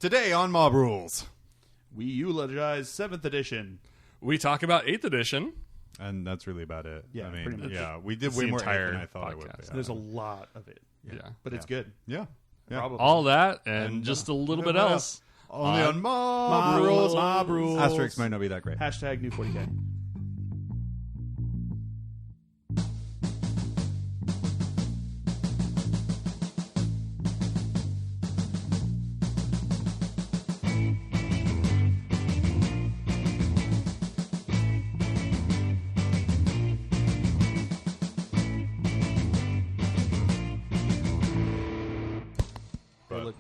Today on Mob Rules, we eulogize 7th edition. We talk about 8th edition. and that's really about it. Yeah, I mean, pretty much. Yeah, we did It's way the more entire than I thought I would. podcast. There's a lot of it. Yeah. But it's good. Yeah. Probably. All that and, And, just a little bit what else. Only on Mob Mob Rules. rules. Mob rules. Asterix might not be that great. Hashtag new 40K.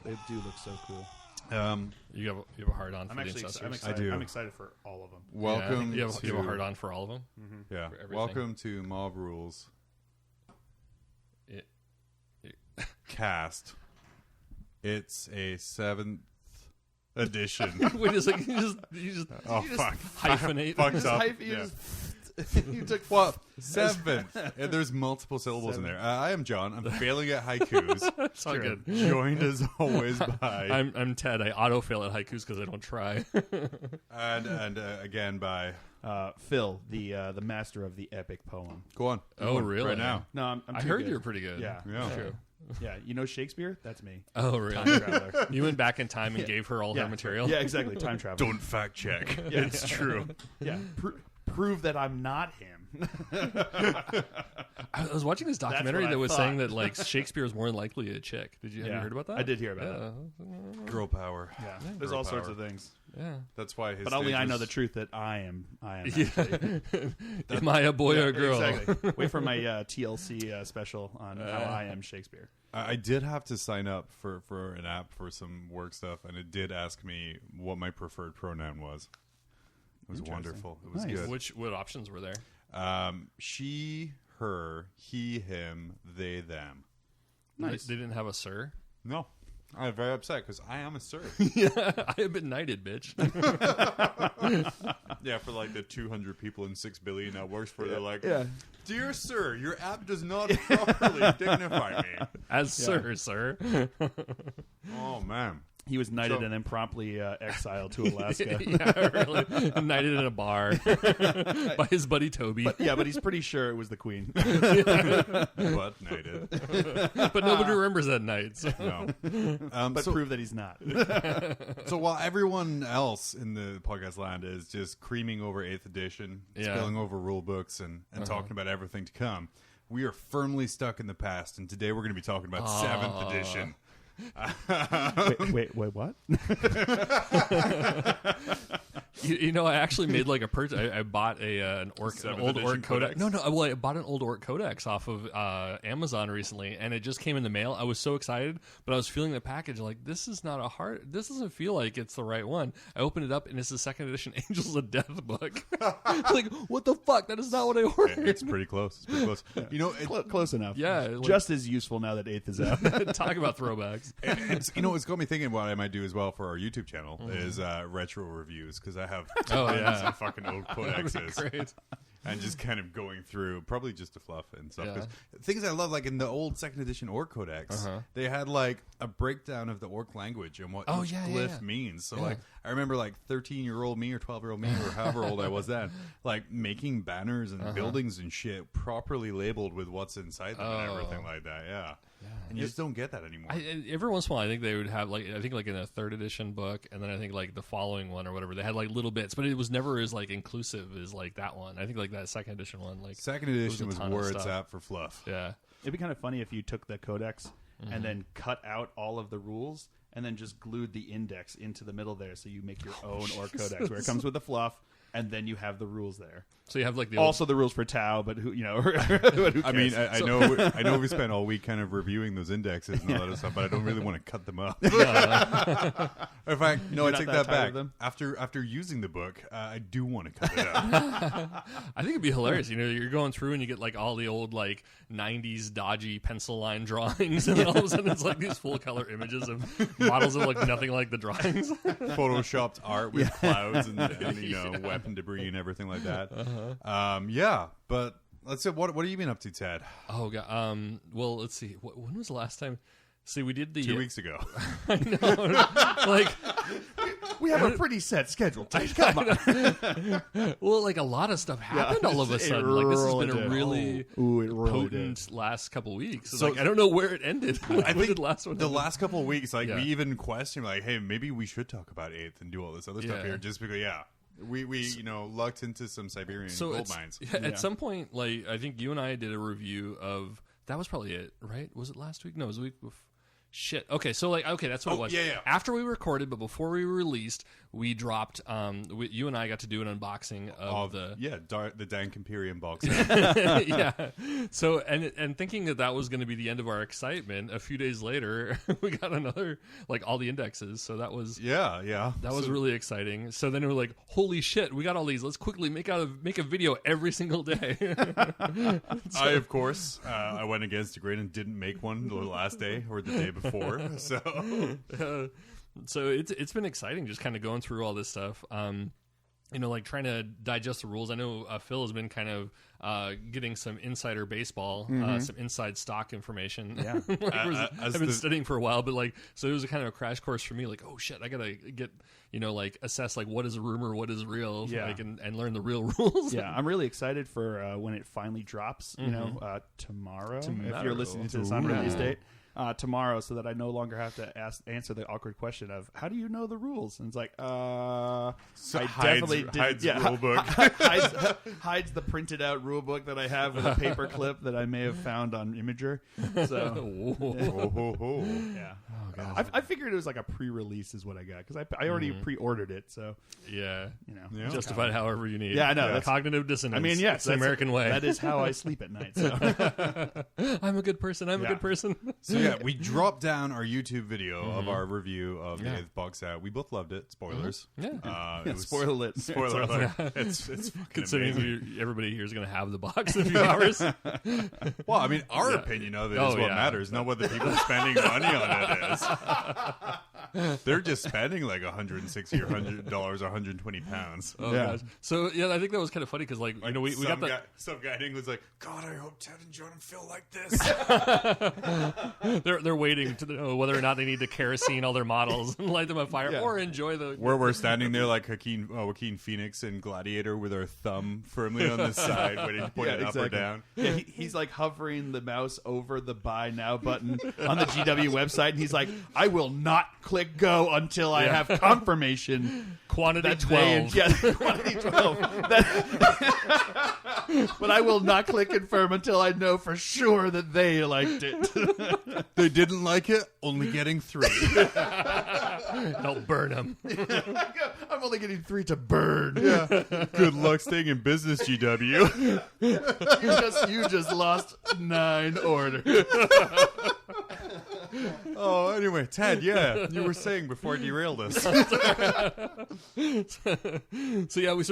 They do look so cool. You have a hard on for I'm the actually ancestors. I'm excited. I do. I'm excited for all of them. Welcome You have to a hard on for all of them. Yeah. for everything. Welcome to Mob Rules cast. It's a 7th edition. Wait a second. You just fuck. hyphenate. Fucked up. You took Well, 7th. And there's multiple syllables in there. I am John. I'm failing at haikus. It's all good. Joined as always by I'm Ted. I autofail at haikus because I don't try. and again by Phil, the master of the epic poem. go on. Oh, really? Right now. No, I'm I too heard good. you're pretty good. Yeah. Yeah. True. Yeah, you know Shakespeare? That's me. Oh, Time really? traveler. You went back in time and gave her all her material? Yeah, exactly. Time traveler. Don't fact check. Yeah. It's true. Yeah, prove that I'm not him. I was watching this documentary what I that was thought. saying that like Shakespeare is more than likely a chick. Have you heard about that? I did hear about it. Girl power. Yeah, there's Girl all sorts power. of things, Yeah. That's why his but only stage I know was- the truth that I am. Yeah. Actually. Am I a boy or a girl? Exactly. Wait for my TLC special on how I am Shakespeare. I did have to sign up for an app for some work stuff, and it did ask me what my preferred pronoun was. It was wonderful. It was Nice. good. What options were there? She, her, he, him, they, them. Nice. They didn't have a sir. No. I'm very upset because I am a sir. Yeah, I have been knighted, bitch. Yeah, for like the 200 people and 6 billion that works for, they're like, Yeah. dear sir, your app does not properly dignify me. As sir. Oh, man. He was knighted So- and then promptly exiled to Alaska. Yeah, really. Knighted in a bar by his buddy Toby. But he's pretty sure it was the queen. But knighted. But nobody remembers that night. So. No. But prove that he's not. So while everyone else in the podcast land is just creaming over 8th edition, Yeah. spilling over rule books and talking about everything to come, we are firmly stuck in the past, and today we're going to be talking about 7th edition. wait, what? You know, I actually made like a purchase. I bought an old edition orc codex. codex? No. Well, I bought an old orc codex off of Amazon recently, and it just came in the mail. I was so excited, but I was feeling the package like this is not a hard. This doesn't feel like it's the right one. I opened it up, and it's the 2nd edition Angels of Death book. Like, what the fuck? That is not what I ordered. It's pretty close. It's pretty close. You know, Close enough. Yeah, like- just as useful now that 8th is out. Talk about throwbacks. it's it's got me thinking what I might do as well for our YouTube channel is retro reviews, because I have Oh, tons yeah. of fucking old codexes. Great. And just kind of going through, probably just to fluff and stuff. Yeah. 'Cause things I love, like in the old 2nd edition Orc Codex, they had like a breakdown of the Orc language and what each glyph means. So like, I remember like 13-year-old me or 12-year-old me or however old I was then, like making banners and buildings and shit properly labeled with what's inside them and everything like that. Yeah. And you just don't get that anymore. Every once in a while, I think they would have like in a 3rd edition book, and then I think like the following one or whatever, they had like little bits, but it was never as like inclusive as like that one. I think like that 2nd edition one, like 2nd edition was ton of where it's stuff. at for fluff. Yeah. It'd be kind of funny if you took the codex and then cut out all of the rules and then just glued the index into the middle there, so you make your own Orc codex where it comes with the fluff, and then you have the rules there. So you have like the Also the rules for Tau, but who who I mean, cares? I know we spent all week kind of reviewing those indexes and all that other stuff, but I don't really want to cut them up. In fact, no, I not take that that tired back. of them? After using the book, I do want to cut it up. I think it'd be hilarious. You know, you're going through and you get like all the old like 90s dodgy pencil line drawings, and then all of a sudden it's like these full color images of models that look nothing like the drawings. Photoshopped art with clouds and weapon debris and everything like that. Yeah, but let's say, what have you been up to, Ted? Oh god. Well, let's see. When was the last time? See, we did the 2 weeks ago. I know. Like We have a pretty set schedule. Come on. Well, like a lot of stuff happened all of a sudden. Like this has been a really potent last couple weeks. So like, I don't know where it ended. I think last one the last couple of weeks, like we even questioned, like, hey, maybe we should talk about 8th and do all this other stuff here, just because, we lucked into some Siberian gold mines. At some point, like I think you and I did a review of that was probably it, right? Was it last week? No, it was the week before. Shit. Okay, so that's what it was. Yeah. After we recorded, but before we released, we dropped. You and I got to do an unboxing of the Dank Imperium box. Yeah. So and thinking that was going to be the end of our excitement, a few days later we got another all the indexes. So that was that was really exciting. So then we were like, holy shit, we got all these. Let's quickly make a video every single day. I of course I went against the grain and didn't make one the last day or the day before. So it's been exciting just kind of going through all this stuff. Like trying to digest the rules. I know Phil has been kind of getting some insider baseball, some inside stock information. Yeah, I've been studying for a while, but so it was a kind of a crash course for me. Like, oh shit, I gotta get assess what is a rumor, what is rumor, and learn the real rules. Yeah, I'm really excited for when it finally drops. Tomorrow, if you're listening to this on release date. Tomorrow, so that I no longer have to answer the awkward question of how do you know the rules? And it's like, I definitely hides the rule book. hides the printed out rule book that I have with a paper clip that I may have found on Imager. So, yeah. Oh, I figured it was like a pre-release is what I got because I already pre-ordered it. So justified however you need. Yeah, I know. That's cognitive dissonance. I mean, yes, it's the American way. That is how I sleep at night. So. I'm a good person. I'm a good person. So we dropped down our YouTube video of our review of the 8th box set. We both loved it. Spoilers. Spoiler it. Spoiler alert. It's fucking considering everybody here is going to have the box in a few hours. Well, I mean, our opinion of it is what matters, not what the people spending money on it is. They're just spending like $160 or $100 or 120 pounds. Oh, gosh. So I think that was kind of funny because we got that. Some guy was like, God, I hope Ted and John feel like this. They're waiting to know whether or not they need to kerosene all their models and light them on fire or enjoy the. Where we're standing there like Joaquin Phoenix in Gladiator with our thumb firmly on the side, waiting to point it up or down. Yeah, he's like hovering the mouse over the buy now button on the GW website, and he's like, I will not click go until I have confirmation. Quantity 12. Quantity 12. But I will not click confirm until I know for sure that they liked it. They didn't like it, only getting 3. Don't burn them. I'm only getting 3 to burn. Yeah. Good luck staying in business, GW. You just lost 9 orders. Oh, anyway, Ted, you were saying before I derailed us. So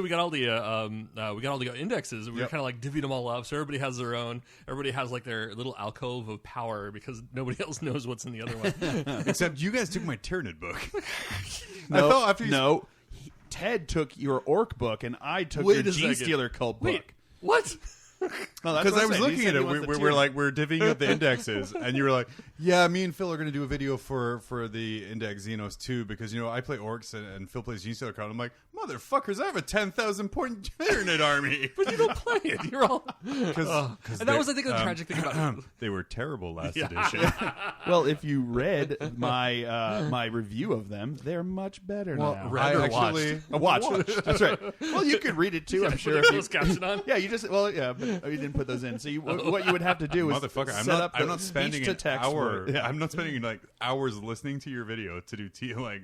we got all the indexes. We kind of divvied them all up, so everybody has their own. Everybody has their little alcove of power because nobody else knows what's in the other one. Except you guys took my Tyranid book. Ted took your Orc book, and I took your G-Stealer cult book. Wait, what? Because I was looking at it, we're divvying up the indexes, and you were like, "Yeah, me and Phil are going to do a video for the Index Xenos 2 because I play Orcs and Phil plays G-Stealer card." I'm like, "Motherfuckers, I have a 10,000 point Tyranid army, but you don't play it. You're all because and that was I think the tragic thing about it. They were terrible last edition. Well, if you read my review of them, they're much better now. Read or watched. That's right. Well, you could read it too. I'm sure. If you caption on. Yeah, you just but you didn't put those in. So what you would have to do is motherfucker. I'm not spending an hour. I'm not spending hours listening to your video to do write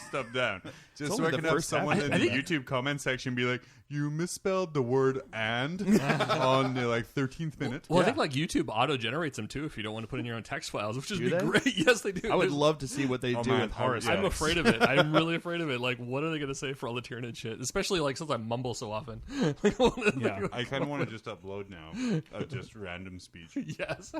stuff down just so I can have someone in the YouTube comment section be like, "You misspelled the word and on the 13th minute." Well, I think YouTube auto generates them too if you don't want to put in your own text files, which would be great. Yes, they do. I would love to see what they do with Horus. I'm afraid of it. I'm really afraid of it. What are they going to say for all the Tyranid shit? Especially since I mumble so often. I kind of want to just upload now of just random speech. Yes.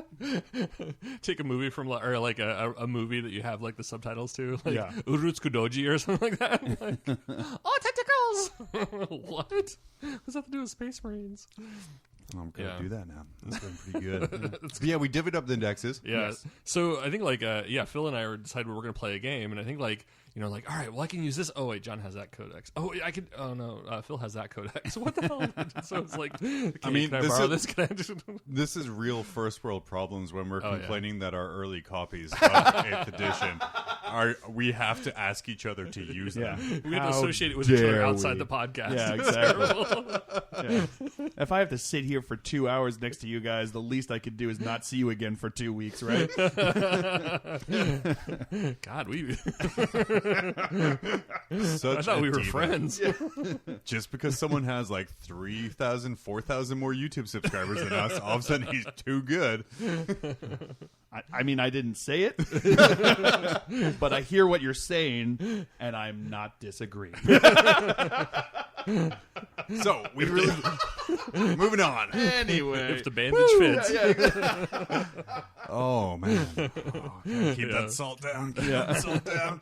Take a movie from a movie that you have the subtitles to, Urutsu Kudoji or something like that. Oh, tentacles! What? What's that have to do with Space Marines? I'm going to do that now. That's been pretty good. But we divvied up the indexes. Yeah. Yes. So I think Phil and I decided we're going to play a game, and I think like, all right, well, I can use this. Oh wait, John has that codex. Oh, wait, I can. Oh no, Phil has that codex. What the hell? So it's like, can I borrow this? Can I just... This is real first world problems when we're complaining that our early copies of 8th edition we have to ask each other to use them. We have to associate it with each other outside the podcast. Yeah, exactly. If I have to sit here for 2 hours next to you guys, the least I could do is not see you again for 2 weeks, right? God, we. Such I thought we were diva. friends. Just because someone has like 3,000, 4,000 more YouTube subscribers than us, all of a sudden he's too good. I mean, I didn't say it, but I hear what you're saying, and I'm not disagreeing. So we really moving on. Anyway, If the bandage fits. Oh man, keep that salt down. Keep that salt down.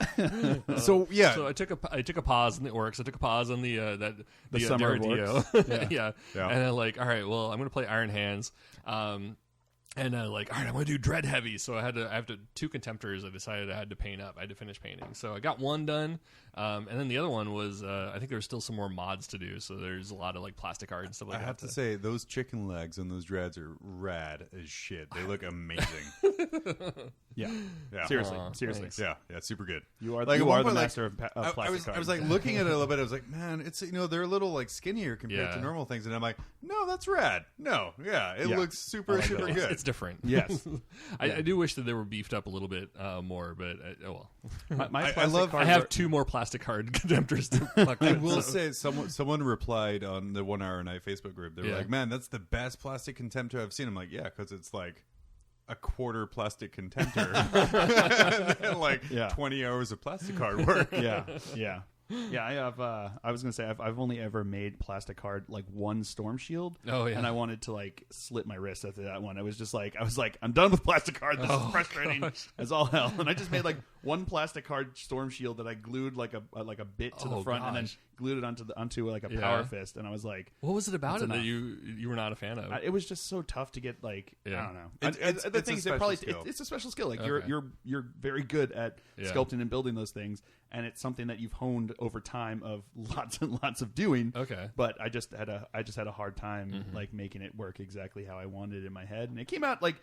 So I took a pause in the orcs. I took a pause on the summer of orcs. yeah. And I'm like, all right, well, I'm gonna play Iron Hands. And like, all right, I'm going to do Dread Heavy. So I have to 2 Contemptors I decided I had to paint up. I had to finish painting. So I got one done. And then the other one was, I think there's still some more mods to do. So there's a lot of like plastic art and stuff like that. I have to say, those chicken legs and those dreads are rad as shit. They look amazing. Yeah. Seriously. Thanks. Yeah, super good. You are Like, you at are one the point, master of plastic cards. I was like looking at it a little bit. I was like, man, it's they're a little like skinnier compared to normal things, and I'm like, no, that's rad. No, it looks super good. It's different. Yes. I do wish that they were beefed up a little bit more, but oh well. I I have 2 more plastic card Contemptors to fuck with. I will say, someone replied on the 1 Hour Night Facebook group. They were like, man, that's the best plastic Contemptor I've seen. I'm like, yeah, because it's like a quarter plastic Contemptor. And then like 20 hours of plastic card work. Yeah, I have. I was gonna say I've only ever made plastic card like 1 storm shield. Oh yeah, and I wanted to like slit my wrist after that one. I was like, I'm done with plastic card. This is frustrating as all hell. And I just made like 1 plastic card storm shield that I glued like a bit to the front and then glued it onto like a power fist. And I was like, what was it about it that you were not a fan of? It was just so tough to get like I don't know. The thing is, it's a special skill. Like you're very good at sculpting and building those things. And it's something that you've honed over time of lots and lots of doing. Okay. But I just had a hard time like making it work exactly how I wanted it in my head. And it came out like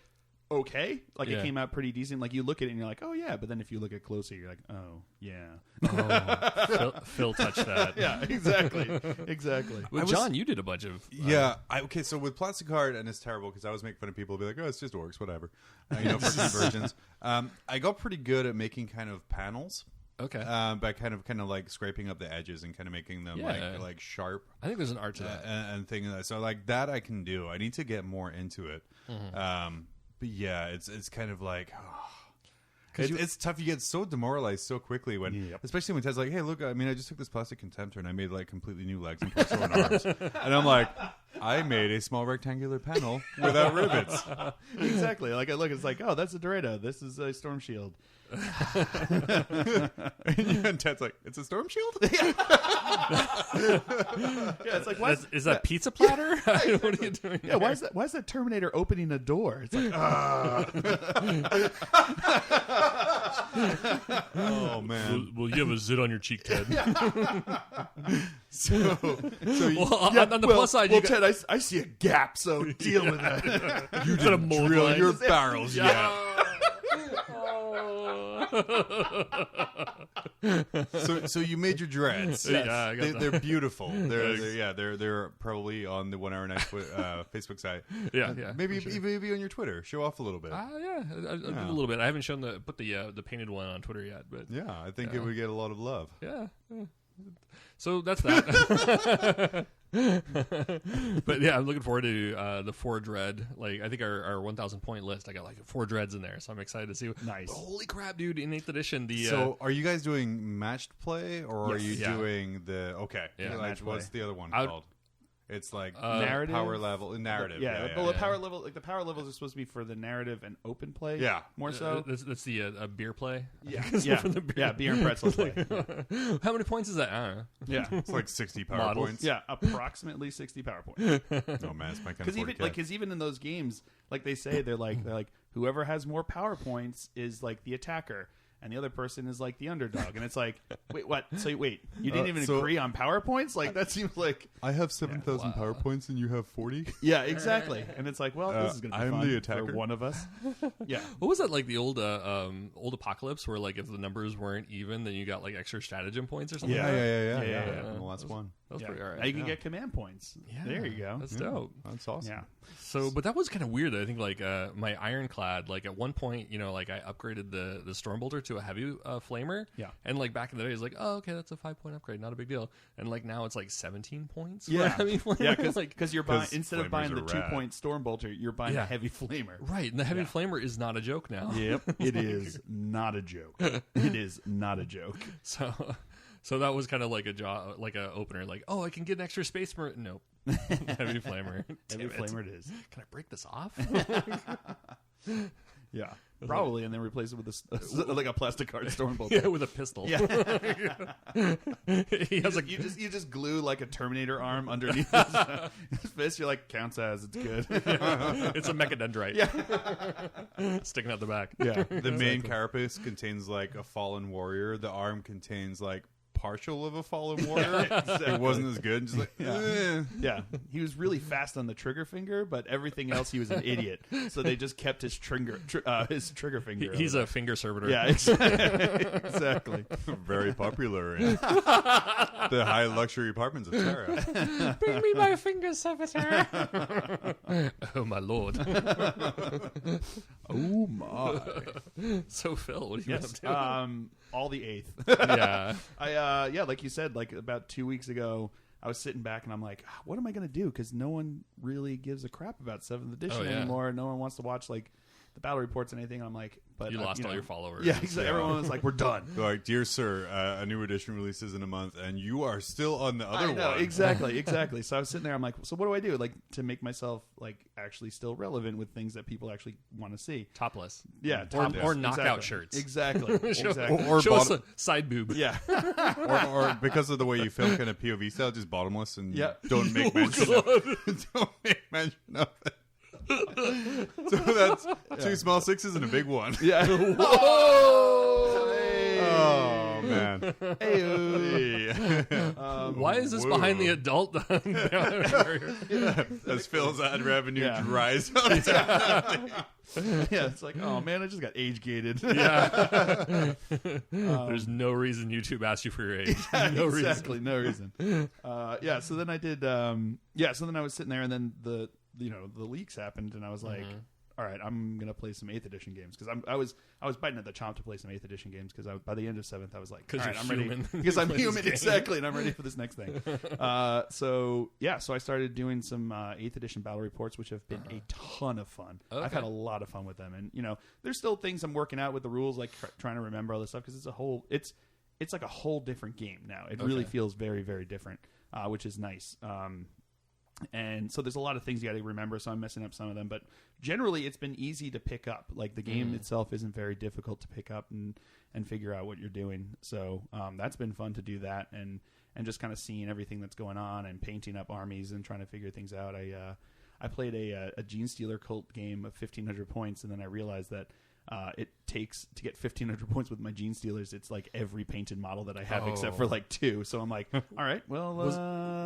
okay. Like it came out pretty decent. Like you look at it and you're like, oh yeah. But then if you look at it closer, you're like, oh yeah. Phil touched that. Yeah, exactly. Well, John, you did a bunch of okay. So with plastic card, and it's terrible because I always make fun of people who be like, oh, it's just orcs, whatever. For conversions. I got pretty good at making kind of panels. Okay. By kind of like scraping up the edges and kind of making them like sharp. I think there's an art to that and things like that. So like that I can do. I need to get more into it. But yeah, it's kind of like it's tough. You get so demoralized so quickly when, especially when Ted's like, "Hey, look, I mean, I just took this plastic Contemptor and I made like completely new legs and torso and arms," and I'm like, "I made a small rectangular panel without rivets." Exactly. Like I look, it's like, "Oh, that's a Dorado. This is a Storm Shield." And Ted's like, "It's a storm shield." Yeah, it's like, is that pizza platter? What are you doing? Yeah, why is that Terminator opening a door? It's like, oh man. Will you have a zit on your cheek, Ted? So on the plus side, Ted, I see a gap, so deal with it. You didn't drill your barrels yet. So you made your dreads. Yes. Yeah, I got they're beautiful. They're probably on the 1 Hour Night Facebook site. Yeah. Maybe on your Twitter. Show off a little bit. I'll do a little bit. I haven't shown put the painted one on Twitter yet, but yeah, I think it would get a lot of love. Yeah. So that's that. But yeah, I'm looking forward to the 4 dread. Like I think our 1,000 point list, I got like 4 dreads in there, so I'm excited to see. Nice. Holy crap, dude! In 8th edition, so are you guys doing matched play or are you doing the match play. What's the other one called? It's like narrative, power level, narrative. The power level, like the power levels are supposed to be for the narrative and open play. Yeah, more so. That's the beer play. Yeah, beer and pretzel play. How many points is that? I don't know. Yeah, it's like 60 power points. Yeah, approximately 60 power points. Oh man, it's my kind of 40K. Because even in those games, like they say, they're like whoever has more power points is like the attacker. and the other person is like the underdog, and it's like, wait, what? So wait, you didn't even agree on PowerPoints? Like that seems like I have 7,000 PowerPoints and you have 40. Yeah, exactly. And it's like, well, this is going to be fun the attacker. for one of us. Yeah. What was that, like the old Apocalypse, where like if the numbers weren't even, then you got like extra stratagem points or something? Yeah. The last one. That's pretty all right. Now you can get command points. Yeah, there you go. That's dope. That's awesome. Yeah. So, but that was kind of weird. I think like my ironclad, like at one point, you know, like I upgraded the Stormbolter to a heavy flamer. Yeah. And like back in the day, it's like, oh, okay, that's a 5-point upgrade, not a big deal. And like now it's like 17 points. Yeah. For a heavy flamer. Yeah, because you're buying, instead of buying the flamers are 2-point Stormbolter, you're buying a heavy flamer. Right, and the heavy flamer is not a joke now. Yep. It is not a joke. It is not a joke. So that was kind of like a opener, like, oh, I can get an extra space for it. Nope. Heavy flamer. Heavy flamer it is. Can I break this off? Yeah. Probably, and then replace it with like a plastic card Stormbolter. Yeah, with a pistol. Yeah. He has you just glue like a Terminator arm underneath his fist. You're like, counts as, it's good. It's a mechadendrite. Yeah. Sticking out the back. Yeah. The main carapace contains like a fallen warrior. The arm contains like partial of a fallen warrior. It wasn't as good. Just like, Yeah, he was really fast on the trigger finger, but everything else he was an idiot. So they just kept his trigger finger. He's a finger servitor. Yeah, exactly. Very popular in the high luxury apartments of Terra. Bring me my finger servitor. Oh my lord. Oh my. So Phil, what are you up to? All the 8th. Yeah. Like you said, like about 2 weeks ago, I was sitting back and I'm like, what am I going to do? Because no one really gives a crap about 7th edition anymore. No one wants to watch like the battle reports and anything. I'm like, but you lost all your followers. Yeah, exactly. Everyone was like, we're done. Like, dear sir, a new edition releases in a month, and you are still on the other one. Exactly. So I was sitting there. I'm like, so what do I do? Like to make myself like actually still relevant with things that people actually want to see. Topless. Yeah, or knockout shirts. Exactly. Or show us a side boob. Yeah. or because of the way you film kind of POV style, just bottomless and don't make Oh, mention of it. So that's 2 small 6s and a big one. Yeah. Whoa! Hey. Oh man. Hey. Why is this behind the adult? As Phil's ad revenue dries out. Yeah, it's like, oh man, I just got age gated. Yeah. There's no reason YouTube asked you for your age. No reason. No reason. So then I did. So then I was sitting there, and then the leaks happened, and I was like, all right, I'm gonna play some 8th edition games because I was biting at the chomp to play some 8th edition games because by the end of 7th I was like, all right, I'm ready because I'm human exactly, and I'm ready for this next thing. So I started doing some 8th edition battle reports, which have been a ton of fun. Okay. I've had a lot of fun with them, and there's still things I'm working out with the rules, like trying to remember all this stuff because it's like a whole different game now. It really feels very, very different, which is nice. And so there's a lot of things you got to remember, so I'm messing up some of them. But generally, it's been easy to pick up. Like, the game itself isn't very difficult to pick up and figure out what you're doing. So that's been fun to do that and just kind of seeing everything that's going on and painting up armies and trying to figure things out. I played a Gene Stealer cult game of 1,500 points, and then I realized that it takes to get 1,500 points with my Gene Stealers. It's like every painted model that I have except for like 2. So I'm like, all right, well,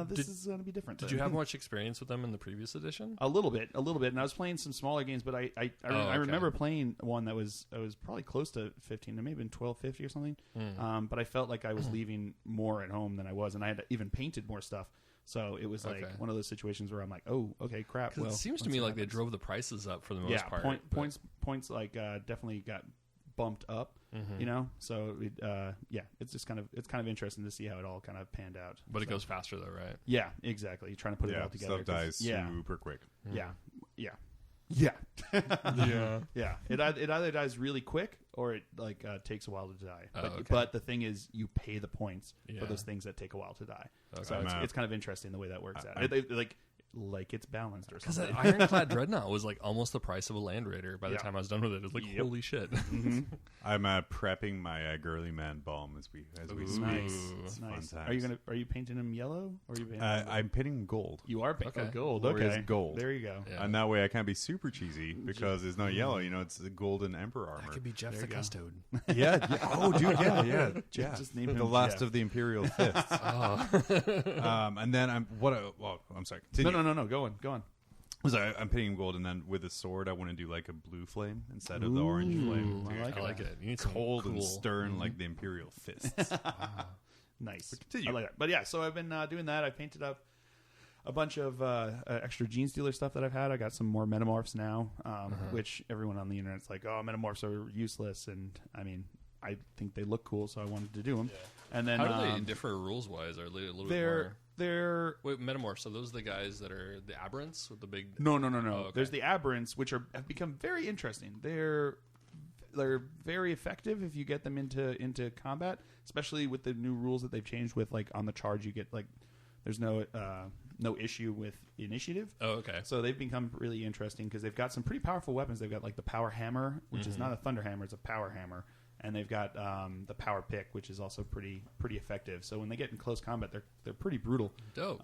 this is going to be different. Did you have much experience with them in the previous edition? A little bit. And I was playing some smaller games, but I remember playing one that was probably close to 15. It may have been 1250 or something. But I felt like I was leaving more at home than I was, and I had even painted more stuff. So it was like one of those situations where I'm like, oh, okay, crap. Well, it seems to me like they drove the prices up for the most part. Points like definitely got bumped up, So it's just kind of interesting to see how it all kind of panned out. But it goes faster though, right? Yeah, exactly. You're trying to put it all together. Stuff dies super quick. Yeah. It either dies really quick or it takes a while to die. But the thing is, you pay the points for those things that take a while to die. Okay. So it's kind of interesting the way that works out. Like it's balanced or something. Because that Ironclad Dreadnought was like almost the price of a Land Raider by the time I was done with it. It was like, holy shit. I'm prepping my Girly Man Bomb as we speak. Nice. Nice. Fun times. Are you painting them yellow? Or are you painting I'm painting them gold. You are painting gold. Glorious Okay, gold. There you go. Yeah. And that way I can't be super cheesy because it's not yellow. You know, it's the golden emperor armor. That could be Jeff the Custode. Yeah. Oh, dude. Yeah. Jeff. Just name him the last Jeff. of the imperial fists. And then I'm sorry. Continue. No. Go on. I'm painting gold, and then with a sword, I want to do like a blue flame instead of the orange flame. I like it. You need some Cold and cool- stern like the imperial fists. Nice. Continue. I like that. But yeah, so I've been doing that. I painted up a bunch of extra Gene Stealer stuff that I've had. I got some more Metamorphs now, which everyone on the internet's like, oh, Metamorphs are useless. And I mean, I think they look cool, so I wanted to do them. Yeah. And then how do they differ rules-wise? Are they a little bit more... They're Wait, Metamorphs. So those are the guys that are the aberrants with the big... No. Oh, okay. There's the aberrants, which have become very interesting. They're very effective if you get them into combat, especially with the new rules that they've changed with, like, on the charge you get, like, there's no issue with initiative. Oh, okay. So they've become really interesting because they've got some pretty powerful weapons. They've got, like, the power hammer, which is not a thunder hammer, it's a power hammer. And they've got the power pick, which is also pretty effective. So when they get in close combat, they're pretty brutal. Dope.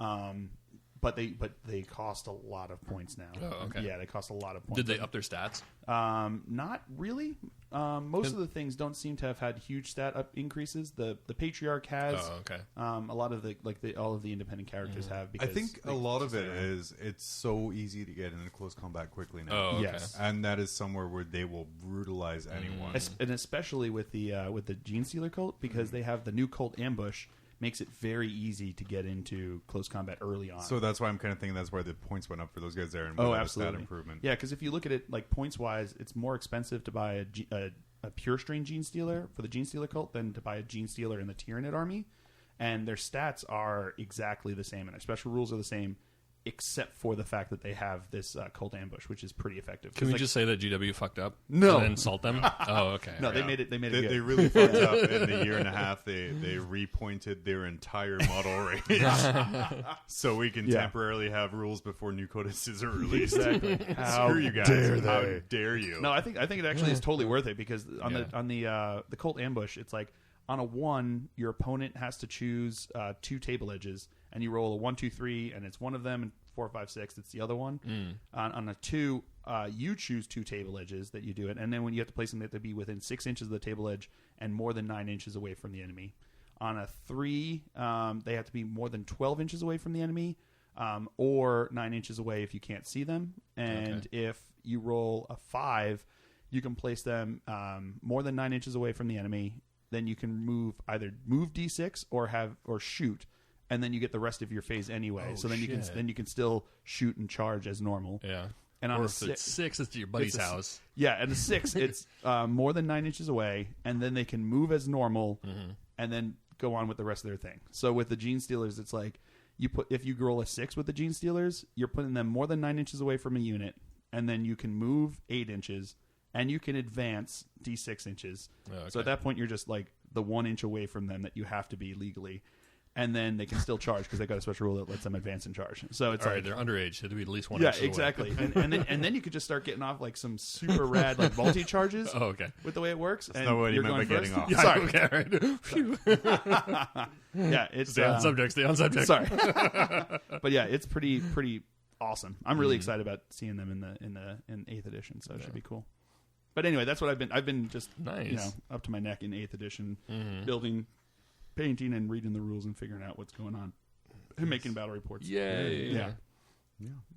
But they cost a lot of points now. Oh, okay. Yeah, they cost a lot of points. Did they up their stats? Not really. Most of the things don't seem to have had huge stat up increases. The Patriarch has. Oh, okay. A lot of all of the independent characters have. I Because think a lot of it is it's so easy to get into close combat quickly now. Oh, okay. Yes. And that is somewhere where they will brutalize anyone. And especially with the Gene Stealer cult, because they have the new cult ambush, makes it very easy to get into close combat early on. So that's why I'm kind of thinking that's why the points went up for those guys there. And absolutely. Stat improvement. Yeah, because if you look at it like points wise, it's more expensive to buy a pure strain Gene Stealer for the Gene Stealer cult than to buy a Gene Stealer in the Tyranid army, and their stats are exactly the same, and their special rules are the same, except for the fact that they have this cult ambush, which is pretty effective. Can we just say that GW fucked up? No. And insult them? Oh, okay. No, they made it. They made it. They Good. really fucked up in the year and a half. They repointed their entire model range, so we can temporarily have rules before new codices are released. Exactly. Screw you guys! How dare you? No, I think it actually is totally worth it because on the cult ambush, it's like on a 1, your opponent has to choose 2 table edges, and you roll a 1, 2, 3, and it's one of them, and 4, 5, 6, it's the other one. On a 2, you choose 2 table edges that you do it, and then when you have to place them, they have to be within 6 inches of the table edge and more than 9 inches away from the enemy. On a 3, they have to be more than 12 inches away from the enemy, or 9 inches away if you can't see them. And if you roll a 5, you can place them more than 9 inches away from the enemy. Then you can either move D6 or shoot, and then you get the rest of your phase anyway. Oh, so then you can still shoot and charge as normal. Yeah. And on or a if it's 6, it's to your buddy's house. Yeah, and a 6, it's more than 9 inches away, and then they can move as normal, and then go on with the rest of their thing. So with the Gene Stealers, it's like if you roll a 6 with the Gene Stealers, you're putting them more than 9 inches away from a unit, and then you can move 8 inches. And you can advance D6 inches. Oh, okay. So at that point, you're just like the 1 inch away from them that you have to be legally. And then they can still charge because they've got a special rule that lets them advance and charge. So it's they're underage. They have to be at least 1 yeah, inch away. exactly. and then you could just start getting off like some super rad like multi charges. Oh, okay. With the way it works. That's not what you meant by getting off. Yeah, Sorry. Okay, right. Yeah, it's Stay on subject. Stay on subject. Sorry. But yeah, it's pretty awesome. I'm really excited about seeing them in 8th edition. So it should be cool. But anyway, that's what I've been just nice. Up to my neck in 8th edition, building, painting, and reading the rules and figuring out what's going on, and making battle reports. Yay! Yeah.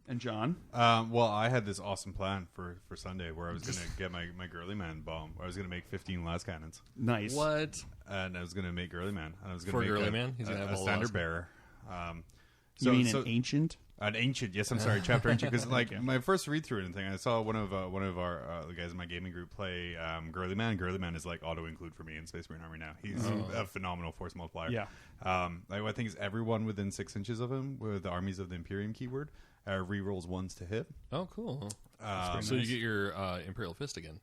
And John, well, I had this awesome plan for Sunday where I was going to get my Girly Man Bomb. I was going to make 15 las cannons. Nice. What? And I was going to make Girly Man. And I was going for to make Girly Man. He's going to have a a standard bearer. You mean an ancient? An ancient, yes, I'm sorry, chapter ancient. Because like my first read through and thing, I saw one of our the guys in my gaming group play Girly Man. Girly Man is like auto include for me in Space Marine Army now. He's a phenomenal force multiplier. Yeah. Like I think is everyone within 6 inches of him with the armies of the Imperium keyword rerolls 1s to hit. Oh, cool. So nice. you get your Imperial Fist again.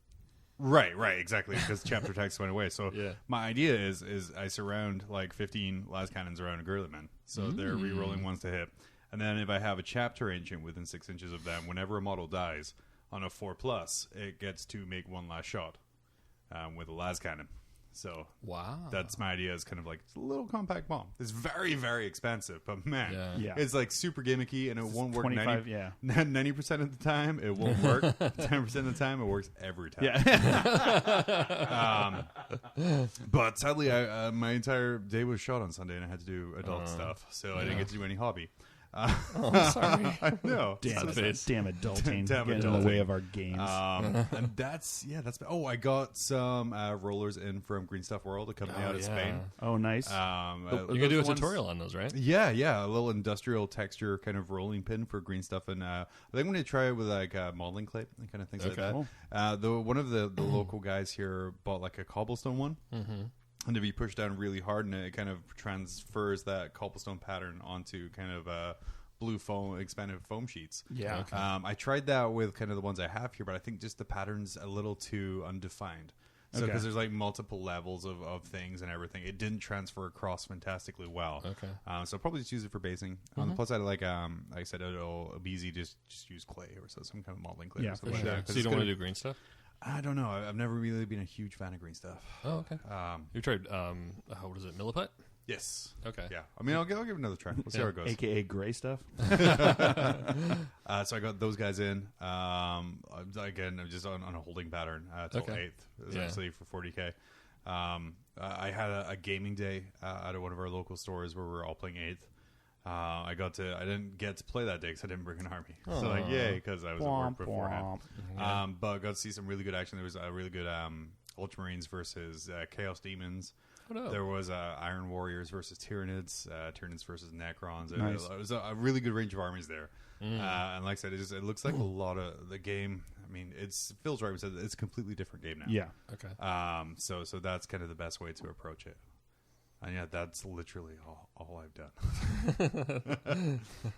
Right, exactly, because chapter text went away. So yeah. My idea is I surround like 15 las cannons around a Girly Man, so they're re-rolling 1s to hit. And then if I have a chapter ancient within 6 inches of them, whenever a model dies on a 4+, it gets to make one last shot with a las cannon. So wow, that's my idea. Is kind of like it's a little compact bomb. It's very, very expensive, but man, it's like super gimmicky, and it won't work 90% of the time. It won't work. 10% of the time, it works every time. Yeah. But sadly, my entire day was shot on Sunday, and I had to do adult stuff, so I didn't get to do any hobby. I'm sorry. I know. Damn adulting. Damn Get in the way of our games. And that's. Oh, I got some rollers in from Green Stuff World, a company out of Spain. Oh, nice. You're gonna do a tutorial on those, right? Yeah, a little industrial texture kind of rolling pin for green stuff, and I think I'm gonna try it with like modeling clay and kind of things like that. One of the local guys here bought like a cobblestone one. Mm-hmm. And if you push down really hard, and it kind of transfers that cobblestone pattern onto kind of blue foam, expanded foam sheets. Yeah. Okay. I tried that with kind of the ones I have here, but I think just the pattern's a little too undefined. So because there's like multiple levels of things and everything, it didn't transfer across fantastically well. Okay. So I'll probably just use it for basing. On the plus side, like I said, it'll be easy. Just use clay or some kind of modeling clay. Yeah, or something for sure. like that. So you don't want to do green stuff? I don't know. I've never really been a huge fan of green stuff. Oh, okay. You tried, what is it, milliput? Yes. Okay. Yeah. I mean, I'll give it another try. We'll see how it goes. AKA gray stuff. So I got those guys in. Again, I'm just on a holding pattern till 8th, essentially for 40K. I had a gaming day out of one of our local stores where we were all playing 8th. I didn't get to play that day because I didn't bring an army. Aww. So yay, because I was at work beforehand. Yeah. But I got to see some really good action. There was a really good Ultramarines versus Chaos Demons. There was Iron Warriors versus Tyranids, Tyranids versus Necrons. Nice. It was a really good range of armies there. And like I said, it looks like a lot of the game. I mean, Phil's right. It's a completely different game now. Yeah. Okay. So that's kind of the best way to approach it. And yeah, that's literally all I've done.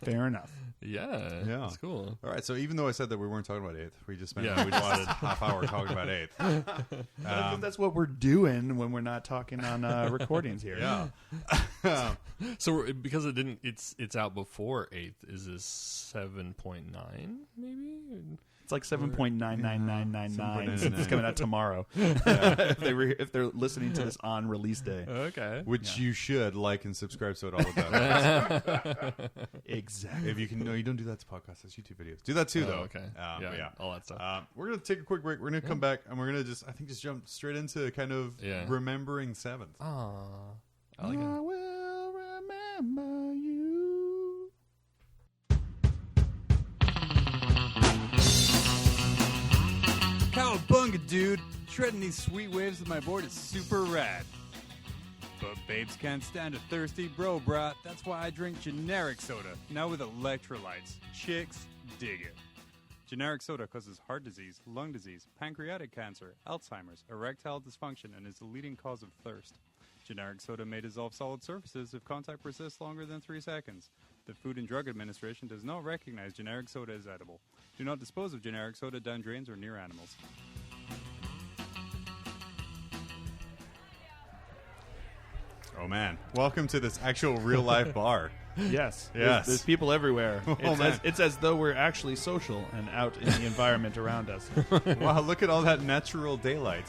Fair enough. Yeah. That's cool. All right. So even though I said that we weren't talking about 8th, we just spent we just half hour talking about 8th. That's what we're doing when we're not talking on recordings here. Yeah. So because it's out before 8th, is this 7.9 maybe? It's like 7.99999. It's coming out tomorrow. Yeah. if they're listening to this on release day. Okay. Which you should like and subscribe so it all does. Exactly. If you can, no, you don't do that to podcasts. That's YouTube videos. Do that too, though. Okay. Yeah, all that stuff. We're gonna take a quick break. We're gonna come back and we're gonna just jump straight into kind of remembering 7th. Aww. I like it. I will remember you. Cowabunga, dude! Shredding these sweet waves with my board is super rad. But babes can't stand a thirsty bro brat. That's why I drink generic soda, now with electrolytes. Chicks dig it. Generic soda causes heart disease, lung disease, pancreatic cancer, Alzheimer's, erectile dysfunction, and is the leading cause of thirst. Generic soda may dissolve solid surfaces if contact persists longer than 3 seconds. The Food and Drug Administration does not recognize generic soda as edible. Do not dispose of generic soda down drains or near animals. Oh man! Welcome to this actual real life bar. Yes. Yes. There's people everywhere. Man. It's as though we're actually social and out in the environment around us. Wow! Look at all that natural daylight.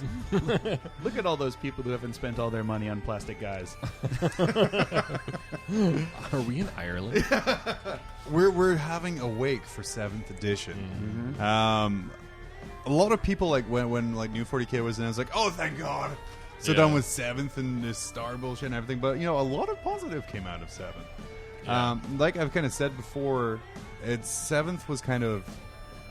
Look at all those people who haven't spent all their money on plastic guys. Are we in Ireland? We're having a wake for 7th edition. Mm-hmm. A lot of people like when like New 40K was in, I was like, oh thank God. So done with 7th and this star bullshit and everything, but a lot of positive came out of 7th. Yeah. Like I've kind of said before, 7th was kind of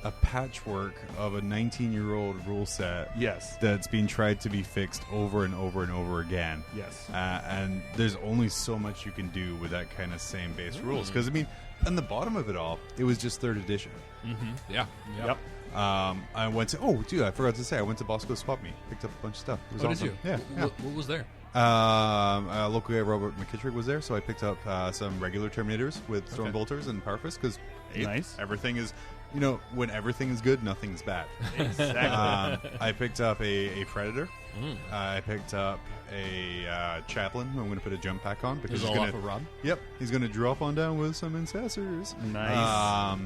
a patchwork of a 19-year-old rule set. Yes. That's been tried to be fixed over and over and over again. Yes. And there's only so much you can do with that kind of same base rules. Because I mean, on the bottom of it all, it was just 3rd edition. Mm-hmm. Yeah. Yep. I went to I forgot to say I went to Bosco's Swap Meet, picked up a bunch of stuff. It was awesome. Did you? Yeah. What was there? Local guy Robert McKittrick was there, so I picked up some regular Terminators with Storm Bolters and Power Fists because nice. Everything is, when everything is good, nothing is bad. Exactly. I picked up a Predator. I picked up a Chaplain who I'm going to put a jump pack on because he's he's all going off of Rob. Yep, he's going to drop on down with some Incessors. Nice.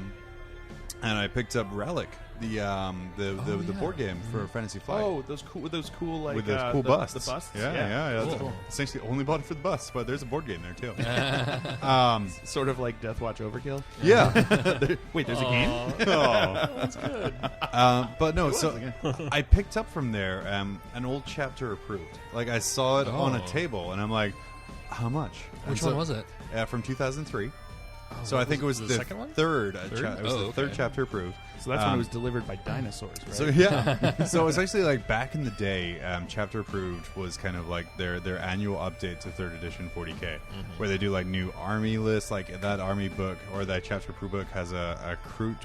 and I picked up Relic, the board game for Fantasy Flight. Oh, those cool like with those cool busts. The busts. Yeah. Cool. That's cool. Essentially, only bought it for the busts, but there's a board game there too. Sort of like Death Watch Overkill. Yeah. Wait, there's a game. Oh, That's good. but no. So I picked up from there an old chapter approved. Like I saw it on a table, and I'm like, how much? Which one was it? From 2003. Oh, So I think it was the the second one? third. It was the okay. third chapter approved. So that's when it was delivered by dinosaurs, right? So yeah, so it's actually like back in the day, chapter approved was kind of like their annual update to third edition 40k, where they do like new army lists. Like that army book or that chapter approved book has a Kroot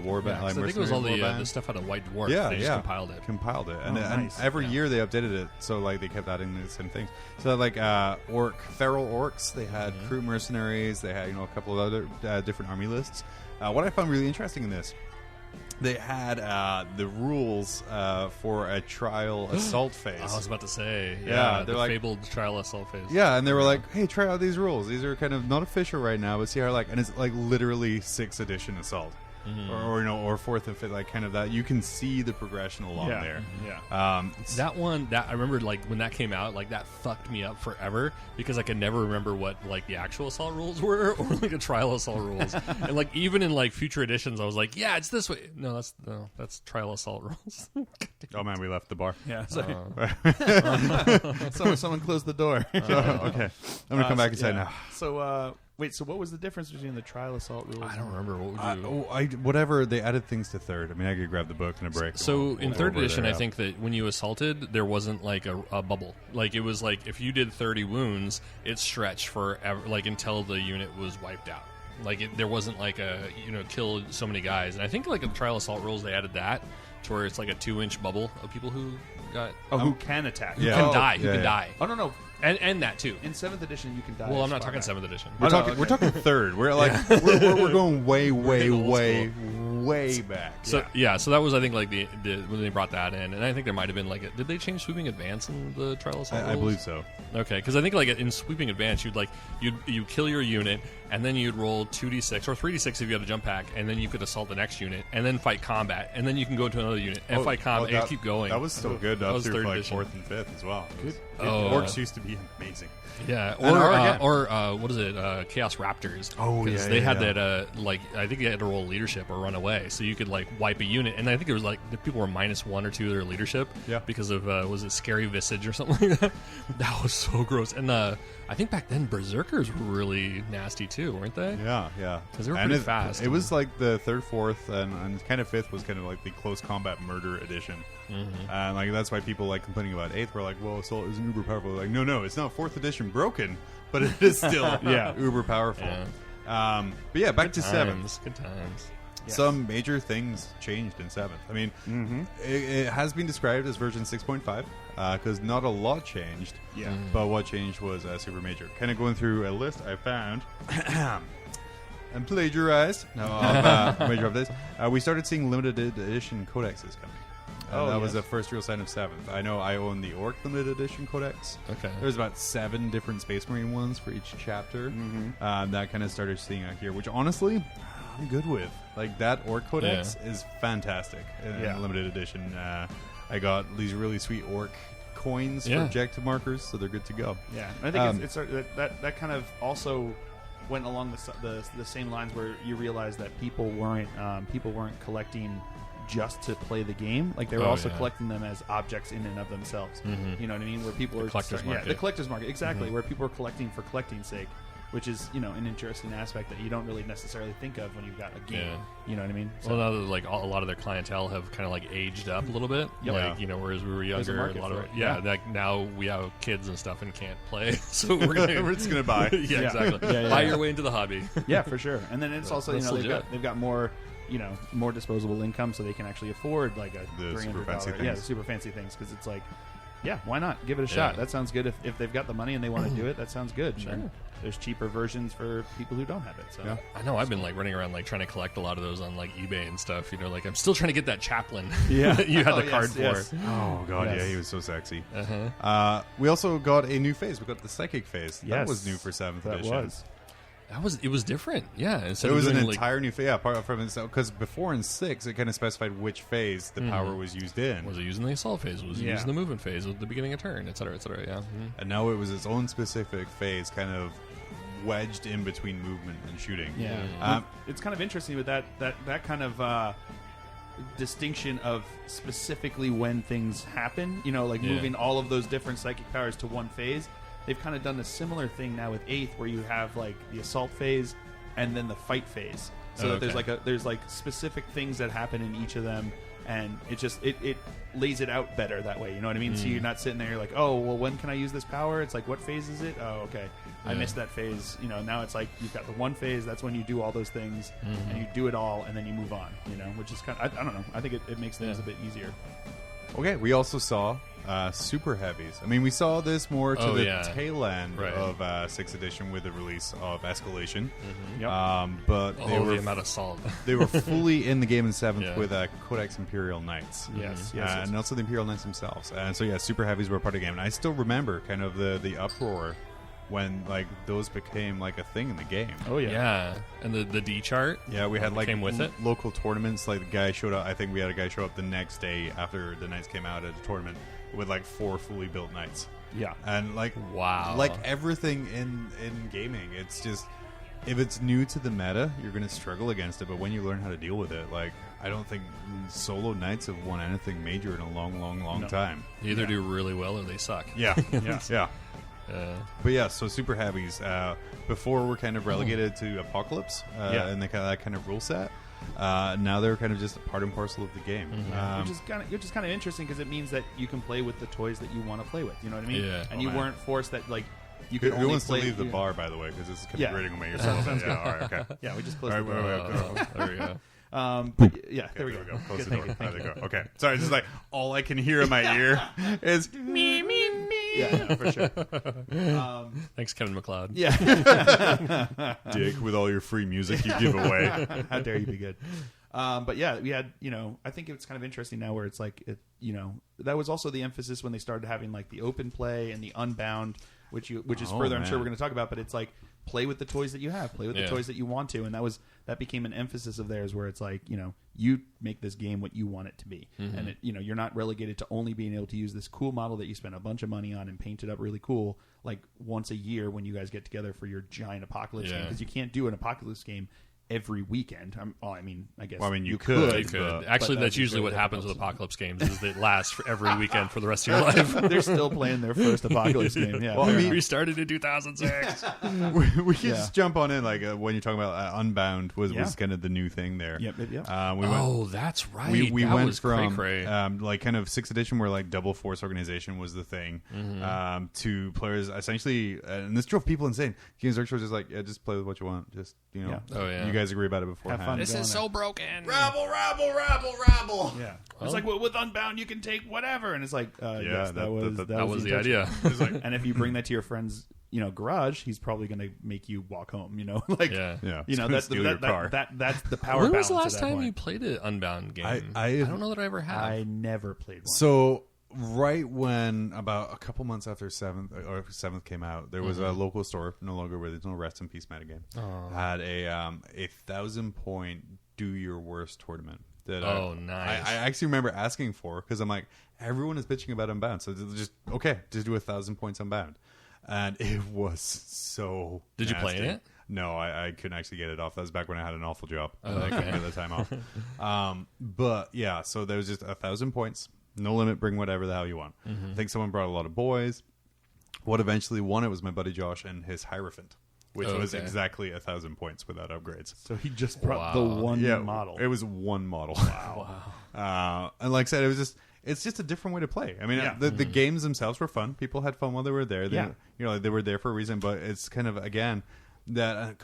warband. Yeah, 'cause I think it was all the stuff out of White Dwarf. Yeah, they just compiled it. And, nice. and every year they updated it, so like they kept adding the same things. So like feral orcs, they had Kroot mercenaries, they had a couple of other different army lists. What I found really interesting in this, they had the rules for a trial assault phase. I was about to say, Yeah, the they're like- fabled trial assault phase. Yeah, and they were like, "Hey, try out these rules. These are kind of not official right now, but see how and it's like literally 6th edition assault, or 4th and 5th, like kind of that. You can see the progression along there. Yeah. That one, that I remember, like when that came out, like that fucked me up forever because I could never remember what like the actual assault rules were or like a trial assault rules. And like even in like future editions, I was like, yeah, it's this way. No, that's trial assault rules. Oh man, we left the bar. Yeah. Someone closed the door. Okay, I'm gonna come back inside now. So wait. So what was the difference between the trial assault rules? I don't remember what would you. Whatever they added things to third. I mean, I could grab the book in a break. So in third We'll edition, there, I think that when you assaulted, there wasn't like a bubble. Like it was like if you did 30 wounds, it stretched forever, like until the unit was wiped out. Like there wasn't like a kill so many guys. And I think like in the trial assault rules, they added that to where it's like a 2-inch bubble of people who got who can attack? who can die. Who yeah, can yeah. die. Oh no. And that too. In 7th edition, you can die. Well, I'm as not far talking back. 7th edition. We're talking third. We're like we're going way back. So so that was I think like the when they brought that in, and I think there might have been like did they change sweeping advance in the trial assault I rules? believe so. Okay, because I think like in sweeping advance, you'd kill your unit, and then you'd roll 2d6 or 3d6 if you had a jump pack, and then you could assault the next unit, and then fight combat, and then you can go to another unit and fight combat and keep going. That was still good up was through third like edition. 4th and 5th as well. Orcs used to be amazing. Yeah, And or what is it? Chaos Raptors. Oh, 'Cause yeah, they yeah, had yeah. that. Like I think you had to roll leadership or run away, so you could like wipe a unit. And I think it was like the people were -1 or 2 of their leadership. Yeah. Because of was it scary visage or something like that? That was so gross. And I think back then berserkers were really nasty too, weren't they? Yeah. 'Cause they were And pretty fast. It was like the 3rd, 4th, and kind of 5th was kind of like the close combat murder edition. And like that's why people like complaining about 8th were like, well, Assault isn't uber powerful. Like, no, it's not 4th edition broken, but it is still uber powerful. Yeah. But yeah, back to 7th. Good times. Yes. Some major things changed in 7th. I mean, it has been described as version 6.5 because not a lot changed. Yeah. But what changed was super major. Kind of going through a list I found and plagiarized. No, major updates. We started seeing limited edition codexes coming. That was the first real sign of 7th. I know I own the Orc limited edition codex. Okay. There's about 7 different Space Marine ones for each chapter. That kind of started seeing out here, which honestly, I'm good with. Like that Orc codex is fantastic in limited edition. I got these really sweet Orc coins for objective markers, so they're good to go. Yeah, I think it's that kind of also went along the same lines where you realize that people weren't collecting just to play the game. Like they were also collecting them as objects in and of themselves. You know what I mean? Where people were collector's market. the collector's market, exactly. Where people were collecting for collecting's sake, which is an interesting aspect that you don't really necessarily think of when you've got a game. Yeah. You know what I mean? Well, now that like a lot of their clientele have kind of like aged up a little bit. Like whereas we were There's a younger, market a lot for of it. Like now we have kids and stuff and can't play, so we're just gonna buy. Exactly. Buy your way into the hobby. Yeah, for sure. And then it's also That's legit. they've got more more disposable income, so they can actually afford like a The super $300. fancy The things. super fancy things, because it's like, why not give it a shot? That sounds good. If they've got the money and they want to do it, that sounds good. Sure. And then there's cheaper versions for people who don't have it. So I know I've been like running around like trying to collect a lot of those on like eBay and stuff. Like I'm still trying to get that chaplain. That you had the card for. Oh god, Yes. yeah, he was so sexy. We also got a new phase. We got the psychic phase. That Yes. was new for 7th that edition. was. It was different. Yeah. Instead It was of an doing, entire new phase. Yeah, apart from itself, because before in 6, it kind of specified which phase the power was used in. Was it using the assault phase? Was it using the movement phase? Was it the beginning of turn, et cetera, yeah. And now it was its own specific phase, kind of wedged in between movement and shooting. Yeah. It's kind of interesting with that kind of distinction of specifically when things happen, moving all of those different psychic powers to one phase. They've kind of done a similar thing now with 8th, where you have like the assault phase and then the fight phase. So that there's specific things that happen in each of them, and it lays it out better that way. You know what I mean? So you're not sitting there like, oh, well, when can I use this power? It's like, what phase is it? Oh, okay, I missed that phase. Now it's like you've got the one phase. That's when you do all those things, and you do it all, and then you move on. Which is kind of, I don't know. I think it makes things a bit easier. Okay, we also saw super heavies. I mean, we saw this more to the tail end of 6th edition with the release of Escalation. But they were the amount of salt. They were fully in the game in 7th with Codex Imperial Knights. Yes. And also the Imperial Knights themselves. And so super heavies were a part of the game. And I still remember kind of the uproar when those became a thing in the game. Oh yeah. And the D chart. Yeah, we had came with it. Local tournaments. The guy showed up. I think we had a guy show up the next day after the Knights came out at a tournament with 4 fully built Knights. Yeah. And wow. Everything in gaming, it's just, if it's new to the meta, you're going to struggle against it. But when you learn how to deal with it, I don't think solo Knights have won anything major in a long time. They either do really well or they suck. Yeah. Yeah. But so super heavies. Before we're kind of relegated to Apocalypse and that kind of rule set. Now they're kind of just a part and parcel of the game, which is kind of interesting because it means that you can play with the toys that you want to play with. You know what I mean? Yeah. And you weren't forced that you could Who only wants play. to leave the bar, by the way, because this is kind of grating on me. All right, okay. Yeah, we just closed All the right, bar. There we go. There we go. Close the door. There we go. Okay. Sorry, it's just all I can hear in my ear is me. Yeah, for sure. Thanks, Kevin MacLeod. Yeah. Dick, with all your free music you give away. How dare you be good. But yeah, we had, I think it's kind of interesting now where it's that was also the emphasis when they started having the open play and the Unbound, which is further, I'm sure we're going to talk about, but it's play with the toys that you have, play with the toys that you want to, and that became an emphasis of theirs where it's you make this game what you want it to be, and it, you're not relegated to only being able to use this cool model that you spent a bunch of money on and paint it up really cool once a year when you guys get together for your giant Apocalypse game, because you can't do an Apocalypse game every weekend. I guess. Well, you could. Actually, that's usually what happens with Apocalypse games is they last for every weekend for the rest of your life. They're still playing their first Apocalypse game. Yeah. Well, we started in 2006. we can just jump on in when you're talking about Unbound was kind of the new thing there. Yep. That's right. We that went was from cray-cray. kind of 6th edition where double force organization was the thing to players essentially, and this drove people insane. Games Workshop was just just play with what you want. Just you guys agree about it beforehand. Have fun. This is so broken. Rabble. Yeah. It's with Unbound you can take whatever, and it's yes, that was the idea. And if you bring that to your friend's garage, he's probably going to make you walk home. That's steal your car. That's the power. When was balance the last at that time point. you played an Unbound game? I don't know that I ever have. I never played one. So right when about a couple months after 7th came out, there was a local store, no longer where there's no Rest in Peace metagame, had a 1,000-point do your worst tournament. Nice. I actually remember asking for, because I'm everyone is bitching about Unbound, so just do 1,000 points Unbound, and it was so. Did you play it? No, I couldn't actually get it off. That was back when I had an awful job. I couldn't get the time off. But yeah, so there was just 1,000 points. No limit, bring whatever the hell you want. I think someone brought a lot of boys. What eventually won it was my buddy Josh and his Hierophant, which was exactly 1,000 points without upgrades. So he just brought the one model. It was one model. Wow. And like I said, it's just a different way to play. I mean, the games themselves were fun. People had fun while they were there. They were there for a reason, but it's kind of, again, that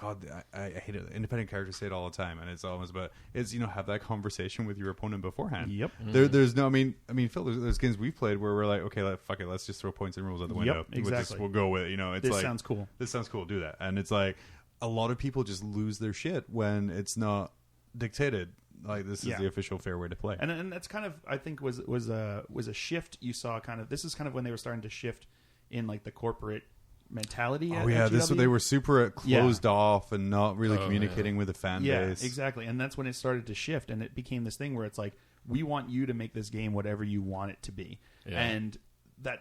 I hate it. Independent characters say it all the time, and it's almost about have that conversation with your opponent beforehand. Yep. There's no. I mean, Phil, there's games we've played where we're okay, fuck it, let's just throw points and rules out the window. Exactly. We'll go with it. It's this sounds cool. This sounds cool. Do that, and it's a lot of people just lose their shit when it's not dictated. This is the official fair way to play, and that's kind of, I think, was a shift you saw. Kind of, this is kind of when they were starting to shift in the corporate mentality. Oh yeah, they were super closed off and not really communicating with the fan base. Exactly. And that's when it started to shift, and it became this thing where it's like, we want you to make this game whatever you want it to be. Yeah. And that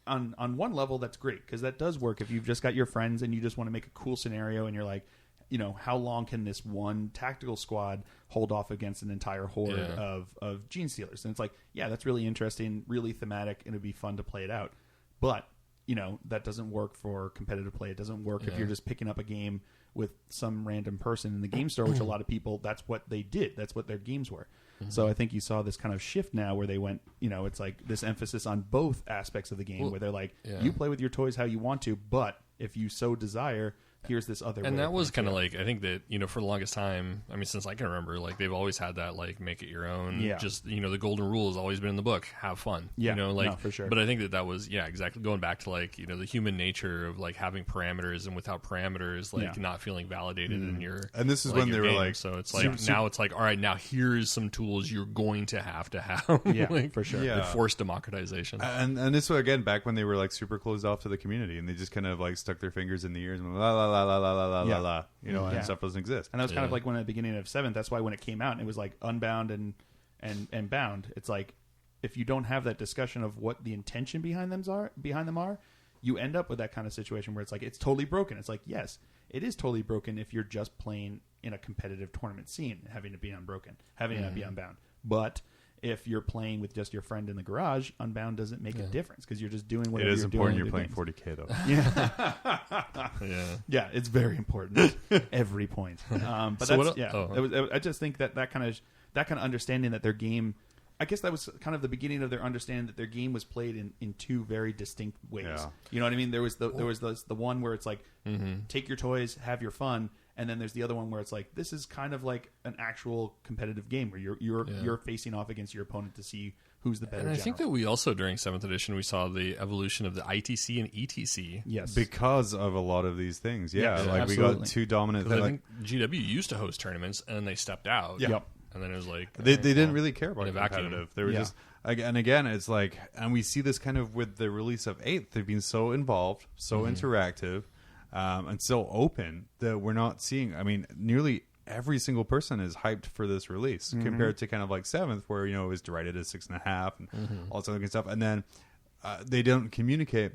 on one level, that's great, because that does work if you've just got your friends and you just want to make a cool scenario, and you're like, you know, how long can this one tactical squad hold off against an entire horde of gene stealers? And it's like, yeah, that's really interesting, really thematic, and it'd be fun to play it out. But, you know, that doesn't work for competitive play. It doesn't work if you're just picking up a game with some random person in the game store, which a lot of people, that's what they did. That's what their games were. Mm-hmm. So I think you saw this kind of shift now where they went, you know, it's like this emphasis on both aspects of the game, where they're like, you play with your toys how you want to, but if you so desire, here's this other way. And that was kind of like, I think that, you know, for the longest time, I mean, since I can remember, like, they've always had that, like, make it your own. Yeah. Just, you know, the golden rule has always been in the book. Have fun. Yeah. You know, like, no, for sure. But I think that was, exactly, going back to, like, you know, the human nature of, like, having parameters, and without parameters, like, not feeling validated in your. And this is when they were game. like. So it's like, now it's like, all right, now here's some tools you're going to have. Yeah, like, for sure. Yeah. Forced democratization. And this was, again, back when they were, like, super closed off to the community, and they just kind of, like, stuck their fingers in the ears and went, la la la la la la la. You know, and stuff doesn't exist. And that was kind of like when at the beginning of 7th, that's why when it came out, and it was like Unbound and Bound, it's like, if you don't have that discussion of what the intention behind them are, you end up with that kind of situation where it's like, it's totally broken. It's like, yes, it is totally broken if you're just playing in a competitive tournament scene, having to be unbroken, having to be Unbound. But if you're playing with just your friend in the garage, Unbound doesn't make a difference, because you're just doing whatever you're doing. It is important you're playing 40K, though. Yeah, it's very important. Every point. But so that's, I just think that kind of understanding that their game, I guess that was kind of the beginning of their understanding that their game was played in two very distinct ways. Yeah. You know what I mean? There was the one where it's like, take your toys, have your fun. And then there's the other one where it's like, this is kind of like an actual competitive game where you're facing off against your opponent to see who's the better. And I think that we also, during 7th edition, we saw the evolution of the ITC and ETC. Yes, because of a lot of these things. Yeah, like absolutely. We got two dominant. I think GW used to host tournaments, and they stepped out. Yeah. Yep. And then it was like they didn't really care about competitive. They were just, and again, it's like, and we see this kind of with the release of 8th. They've been so involved, so interactive. And so open that we're not seeing. I mean, nearly every single person is hyped for this release compared to kind of like 7th, where, you know, it was derided as 6.5 and all this other good stuff. And then they don't communicate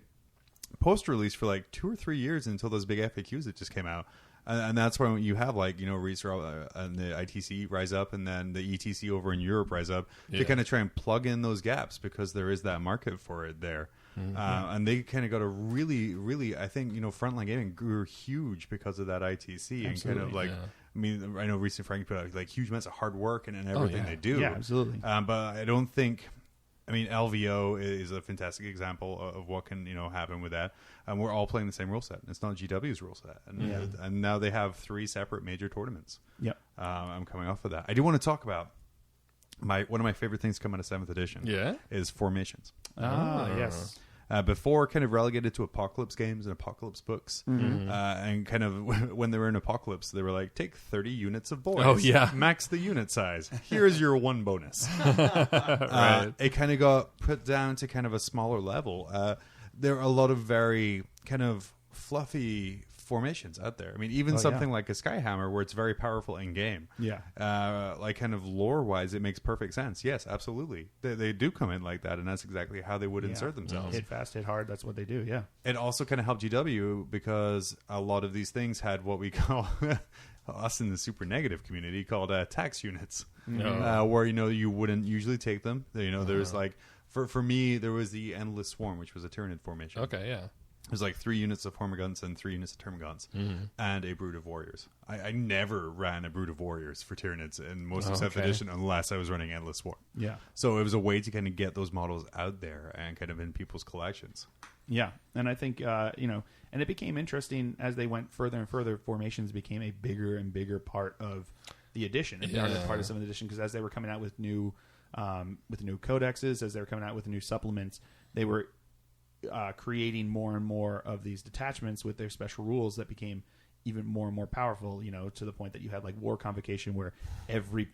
post-release for like 2 or 3 years until those big FAQs that just came out. And that's when you have, like, you know, and the ITC rise up, and then the ETC over in Europe rise up to kind of try and plug in those gaps, because there is that market for it there. And they kind of got a really, really, I think, you know, Frontline Gaming grew huge because of that ITC. Absolutely, and kind of like, I mean, I know Reese and Frank put out like huge amounts of hard work and everything they do. Yeah, absolutely. But I don't think, I mean, LVO is a fantastic example of what can, you know, happen with that. We're all playing the same rule set. It's not GW's rule set. And now they have 3 separate major tournaments. Yep. I'm coming off of that. I do want to talk about one of my favorite things come out of 7th edition. Yeah. Is formations. Yes. Before, kind of relegated to apocalypse games and apocalypse books, and kind of when they were in apocalypse, they were like, take 30 units of boys. Oh yeah, max the unit size. Here's your 1 bonus. Right. It kind of got put down to kind of a smaller level. There are a lot of very kind of fluffy formations out there. I mean, even something like a Skyhammer, where it's very powerful in game. Yeah. Like, kind of lore wise, it makes perfect sense. Yes, absolutely. They do come in like that, and that's exactly how they would insert themselves. Hit fast, hit hard. That's what they do. Yeah. It also kind of helped GW, because a lot of these things had what we call us in the super negative community called tax units, where, you know, you wouldn't usually take them. You know, there's like, for me, there was the Endless Swarm, which was a Tyranid formation. Okay, yeah. There's like 3 units of Hormiguns and 3 units of Termagants, and a brood of warriors. I never ran a brood of warriors for Tyranids in most of 7th edition unless I was running Endless Swarm. Yeah. So it was a way to kind of get those models out there and kind of in people's collections. Yeah, and I think, you know, and it became interesting as they went further and further. Formations became a bigger and bigger part of the edition, and part of 7th edition, because as they were coming out with new codexes, as they were coming out with new supplements, they were creating more and more of these detachments with their special rules that became even more and more powerful, to the point that you had like War Convocation where every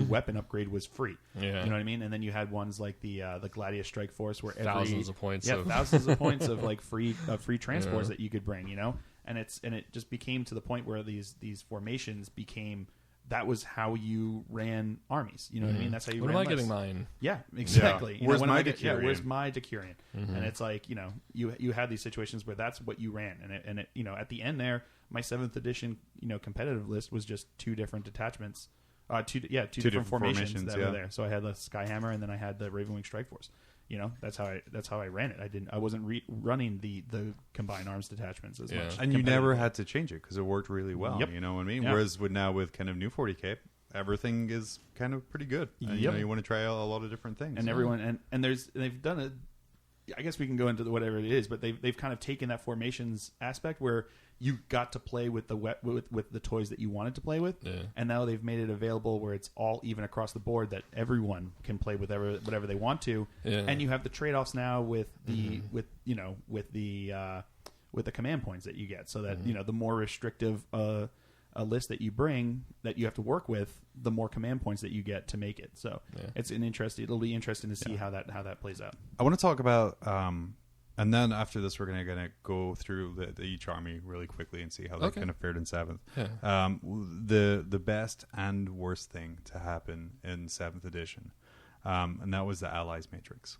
weapon upgrade was free. Yeah. You know what I mean? And then you had ones like the Gladius Strike Force where thousands of points. Thousands of points of like free transports that you could bring, and it just became to the point where these formations became. That was how you ran armies. You know what I mean? That's how you when ran am I getting mine? Yeah, exactly. Yeah. Where's my Decurion? Where's my Decurion? And it's like, you had these situations where that's what you ran. And it at the end there, my 7th edition, competitive list was just 2 different detachments. Two different formations that were there. So I had the Skyhammer and then I had the Ravenwing Strike Force. That's how I ran it. I wasn't running the combined arms detachments as much. And you never had to change it because it worked really well. Yep. You know what I mean? Yeah. Whereas with kind of new 40K, everything is kind of pretty good. And, you want to try a lot of different things. And everyone and they've done it. I guess we can go into whatever it is, but they've kind of taken that formations aspect where you got to play with with the toys that you wanted to play with, and now they've made it available where it's all even across the board that everyone can play with whatever they want to, and you have the trade-offs now with the with the command points that you get, so that the more restrictive a list that you bring that you have to work with, the more command points that you get to make it. So it'll be interesting to see how that plays out. I want to talk about. And then after this, we're gonna go through the each army really quickly and see how they kind of fared in 7th. Yeah. The best and worst thing to happen in 7th edition, and that was the Allies Matrix.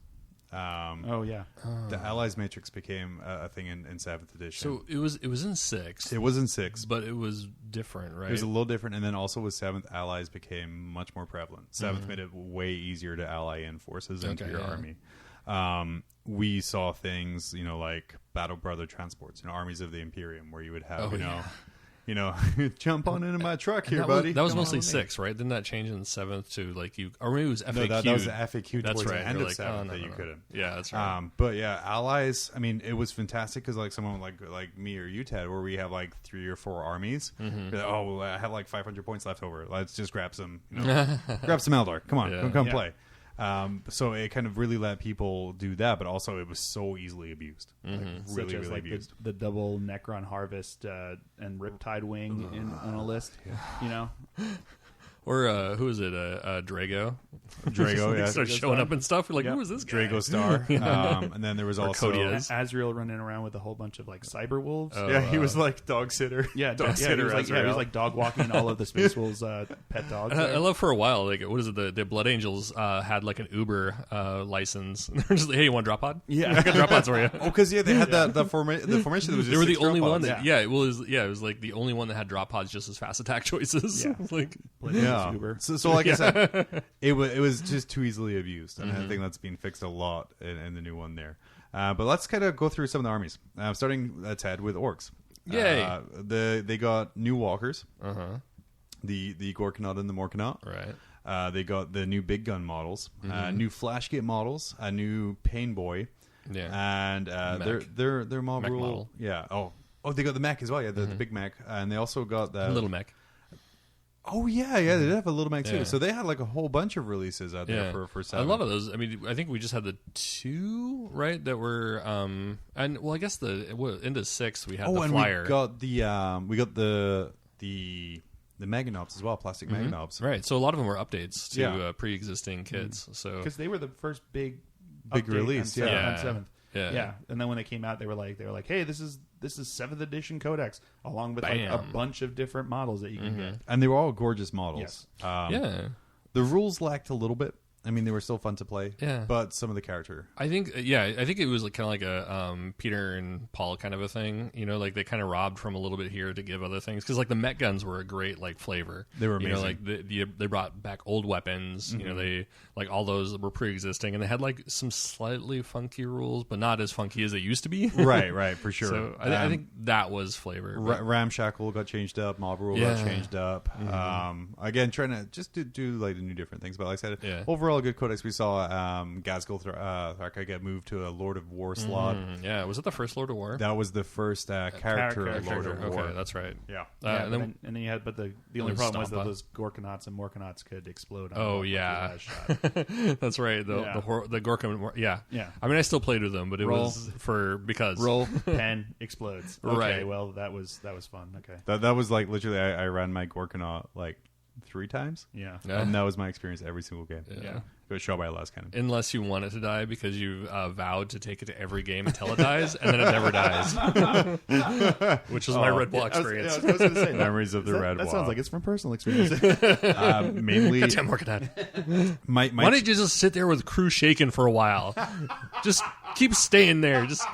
The Allies Matrix became a thing in 7th edition. So it was in 6th. It was in 6th, but it was different, right? It was a little different, and then also with 7th, Allies became much more prevalent. 7th made it way easier to ally in forces into your army. We saw things, like Battle Brother transports, armies of the Imperium, where you would have, jump on into my truck here, buddy. That was mostly 6, right? Didn't that change in 7th to or maybe it was FAQ? No, that was the FAQ that's towards right. the end of like, 7th that you couldn't. Yeah, that's right. But yeah, Allies, I mean, it was fantastic because like someone like me or you, Ted, where we have like 3 or 4 armies. Like, I have like 500 points left over. Let's just grab some, grab some Eldar. Come on, come play. So it kind of really let people do that, but also it was so easily abused. Really abused. The double Necron Harvest and Riptide Wing on a list. Or who is it? Drago. Drago, yeah. Starts showing up and stuff. We're like, who is this guy? Drago Star. And then there was also Azrael running around with a whole bunch of like cyber wolves. He was like dog sitter. Dog sitter. He was like dog walking all of the Space Wolves pet dogs. I love for a while, like, what is it? The Blood Angels had like an Uber license. They're just like, hey, you want drop pod? Yeah, I got drop pods for you. Oh, because they had the formation that was just they were the only one that it was like the only one that had drop pods just as fast attack choices. Like Uber. So like I said, it was just too easily abused, and I think that's being fixed a lot in the new one there. But let's kind of go through some of the armies, starting Ted with orcs. Yay! They got new walkers. The Gorkanaut and the Morkanaut. Right. They got the new big gun models, new flashgate models, a new pain boy, and their mob mech rule. Model. Yeah. Oh, they got the mech as well. Yeah, the big mech, and they also got the little mech. Oh yeah, they did have a little mech too. So they had like a whole bunch of releases out there for 7. I love those. I mean, I think we just had the 2, right? That were and well, I guess into 6 we had the flyer. We got the Magnobs as well, plastic Magnobs. Right. So a lot of them were updates to pre-existing kits. So because they were the first big release, on 7th. Yeah, and then when they came out, they were like, hey, this is 7th edition Codex, along with like a bunch of different models that you can get, and they were all gorgeous models. Yes. The rules lacked a little bit. I mean, they were still fun to play. Yeah. But some of the character. I think it was like kind of like a Peter and Paul kind of a thing. Like they kind of robbed from a little bit here to give other things. Because like the Met guns were a great like flavor. They were amazing. Like they brought back old weapons. They like all those were pre-existing. And they had like some slightly funky rules, but not as funky as they used to be. Right, for sure. So I think that was flavor. Ramshackle got changed up. Mob rule got changed up. Again, trying to just do like the new different things. But like I said, overall, overall good codex. We saw Gazgul Thraka get moved to a Lord of War slot. Yeah, was it the first Lord of War? That was the first character Lord of War. Okay, that's right. Yeah. And then you had, but the only problem was that those Gorkonauts and Morkonauts could explode. That's right. The Gorgon. Yeah. I mean, I still played with them, but it was because roll pen explodes. Okay, right. Well, that was fun. Okay. That was like literally I ran my Gorkonaut like 3 times. Yeah. And that was my experience every single game. Yeah. It was shot by a last cannon. Unless you want it to die because you vowed to take it to every game until it dies, and then it never dies. Which is my Red Wall experience. I was going to say, memories of the Red Wall. That sounds like it's from personal experience. Mainly. Goddamn Morkonauts. Why don't you just sit there with crew shaking for a while? Just keep staying there. Just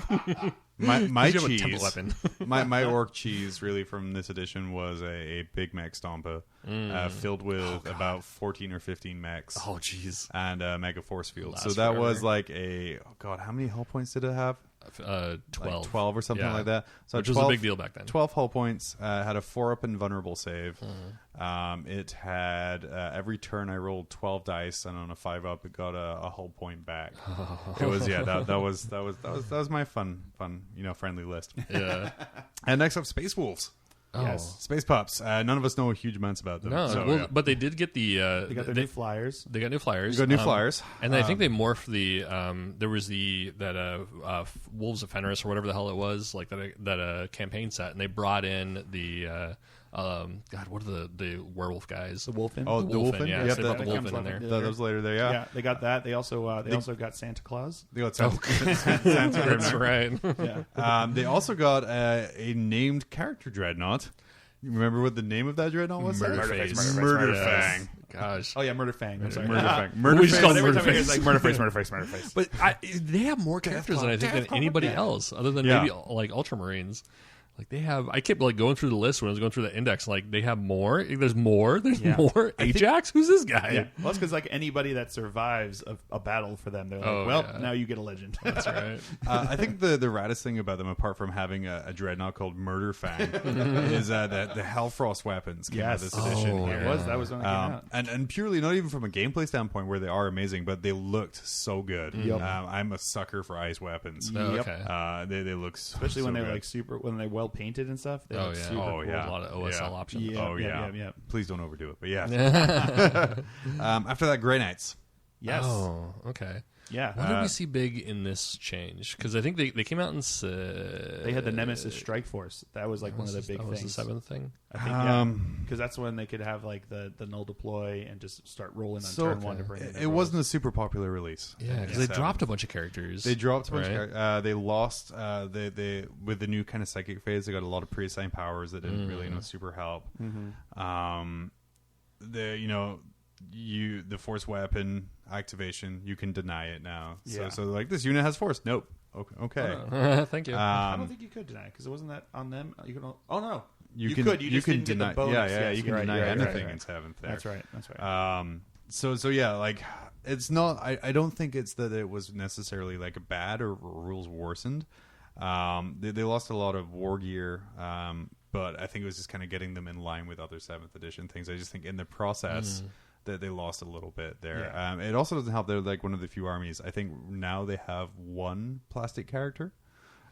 my you have a cheese, temple weapon. my orc cheese really from this edition was a big mech stompa filled with about 14 or 15 mechs. Oh, jeez. And mega force field. Last So that forever. was like how many hull points did it have? 12. Like 12 or something like that. So which was a big deal back then. 12 hull points. Had a 4-up invulnerable save. It had every turn I rolled 12 dice, and on a 5-up it got a hull point back. It was that was my fun friendly list. Yeah. And next up, Space Wolves. Yes. Space Pups. None of us know huge amounts about them. No, So, but they did get the. They got their new flyers. They got new flyers. We got new flyers. And I think they morphed the. There was Wolves of Fenris or whatever the hell it was, like that campaign set, and they brought in the. God, what are the werewolf guys? The Wolfen. Oh, the Wolfen. Yeah, Yep, so they brought that the Wolfen in there. That was later there, yeah. Yeah, they got that. They also got Santa Claus. They got Santa That's right. Yeah. They also got a named character dreadnought. You remember what the name of that dreadnought was? Murderface. Murderfang. Gosh. Oh yeah, Murder Fang. I'm sorry. Murderfang. We just call Murderface. it Every time I hear Murderface. it's like Murderface. But they have more characters than I think than anybody else, other than maybe like Ultramarines. Like they have, I kept like going through the list when I was going through the index. Like they have more. There's more. Ajax, who's this guy? Yeah, well, that's because like anybody that survives a battle for them, they're like, now you get a legend. That's right. I think the raddest thing about them, apart from having a dreadnought called Murderfang, is that the Hellfrost weapons came out this edition. Oh, here. That was when it came out. And purely not even from a gameplay standpoint, where they are amazing, but they looked so good. Yep. I'm a sucker for ice weapons. Oh, Yep. okay. They look so, Especially when so they're good. when they're well painted and stuff. They look super cool. A lot of OSL options. Yeah, Oh yeah. yeah. Please don't overdo it. But yeah. After that, Grey Knights. Yes. Oh, okay. Yeah. What did we see big in this change? Because I think they came out and said They had the Nemesis Strike Force. That was like one of the big that was things. the 7th thing. I think, because that's when they could have like the null deploy and just start rolling on turn one to bring in. It wasn't a super popular release. Yeah, because they dropped a bunch of characters. They dropped a bunch of characters. They lost. They with the new kind of psychic phase, they got a lot of pre-assigned powers that didn't really super help. The force weapon activation, you can deny it now. Yeah. So like this unit has force. Nope. Okay. Thank you. I don't think you could deny it because it wasn't that on them. You can. Oh no. You could. You just can didn't get deny. the bonus. Yeah. Yes, You can you're right, deny you're right, anything right. in 7th. There. That's right. That's right. So yeah, like it's not. I don't think it's that it was necessarily like bad or rules worsened. They lost a lot of war gear. But I think it was just kind of getting them in line with other 7th edition things. I just think in the process that they lost a little bit there. Yeah. It also doesn't help. They're like one of the few armies. I think now they have one plastic character.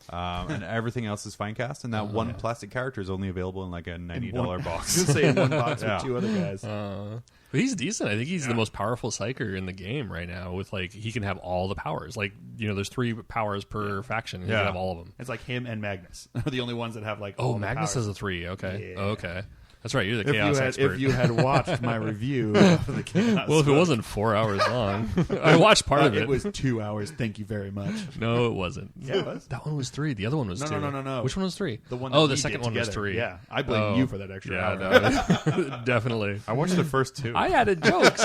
And everything else is fine cast, and that one plastic character is only available in like a $90 I was box. going to say in one box Yeah. with 2 other guys. But he's decent. I think he's the most powerful psyker in the game right now. With like he can have all the powers. Like there's 3 powers per faction. And he can have all of them. It's like him and Magnus are the only ones that have like. all the Magnus powers. has a 3. Okay. Yeah. Oh, okay. That's right. You're the chaos expert. If you had watched my review of the chaos, well, if it wasn't 4 hours long, I watched part of it. It was 2 hours. Thank you very much. No, it wasn't. Yeah, it was. That one was 3. The other one was 2. No. Which one was 3? The one. Oh, that the we second did one was together. 3. Yeah, I blame you for that extra hour. No, definitely. I watched the first 2. I added jokes.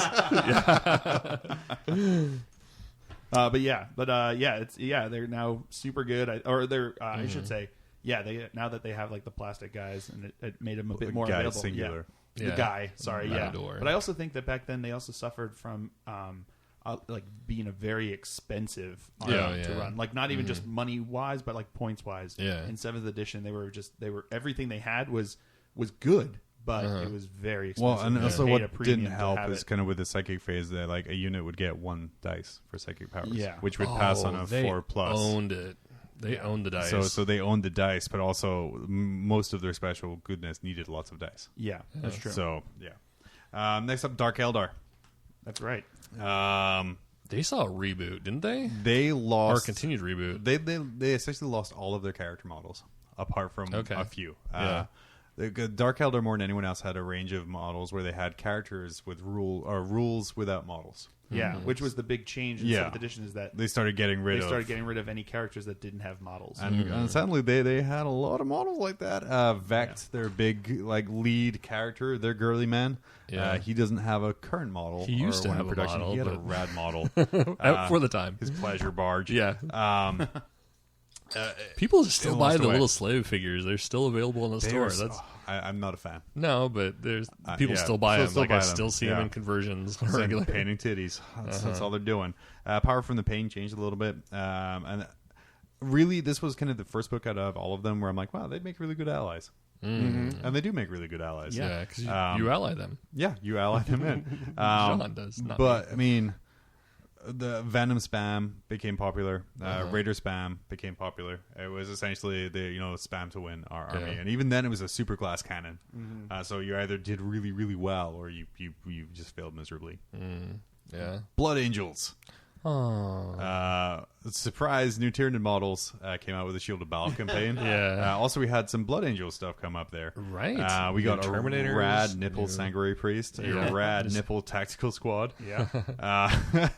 They're now super good. I should say, now that they have like the plastic guys, and it made them a bit more Guy, available. singular. The guy, sorry, Matador. But I also think that back then they also suffered from like being a very expensive army to run. Like not even just money wise, but like points wise. Yeah. In 7th edition, they were everything they had was good, but it was very expensive. Well, and also what didn't to help have is it. kind of with the psychic phase that like a unit would get 1 dice for psychic powers, Yeah. which would pass on a they 4+. owned it. They owned the dice. So they owned the dice, but also most of their special goodness needed lots of dice. Yeah, that's true. So yeah. Next up, Dark Eldar. That's right. They saw a reboot, didn't they? They Or lost continued reboot. They essentially lost all of their character models, apart from a few. Yeah. The Dark Eldar more than anyone else had a range of models where they had characters with rules without models. Yeah, which was the big change in 7th edition is that They started getting rid of any characters that didn't have models. and sadly they had a lot of models like that. Vect, their big like lead character, their Girly Man. Yeah. He doesn't have a current model. He used to when have in a production. model, He had a but- rad model. For the time. His pleasure barge. Yeah. Um, People still it buy lost the away. little slave figures. They're still available in the they store. were- That's I'm not a fan. No, but there's people yeah, still buy them. still Like buy I them. still see them Yeah. in conversions It's like regularly. painting titties. That's all they're doing. Power from the Pain changed a little bit, and really, this was kind of the first book out of all of them where I'm like, wow, they'd make really good allies, and they do make really good allies. Yeah, because you ally them. Yeah, you ally them in. John does, not But I mean, the Venom spam became popular. Raider spam became popular. It was essentially the spam to win our army, and even then it was a super class cannon. So you either did really really well or you just failed miserably. Yeah. Blood Angels. Oh. Surprise! New Tyranid models came out with the Shield of Battle campaign. Yeah. Also, we had some Blood Angel stuff come up there. Right. We got a Terminators, rad nipple new- Sanguinary Priest, Yeah. a rad nipple Tactical Squad. Yeah.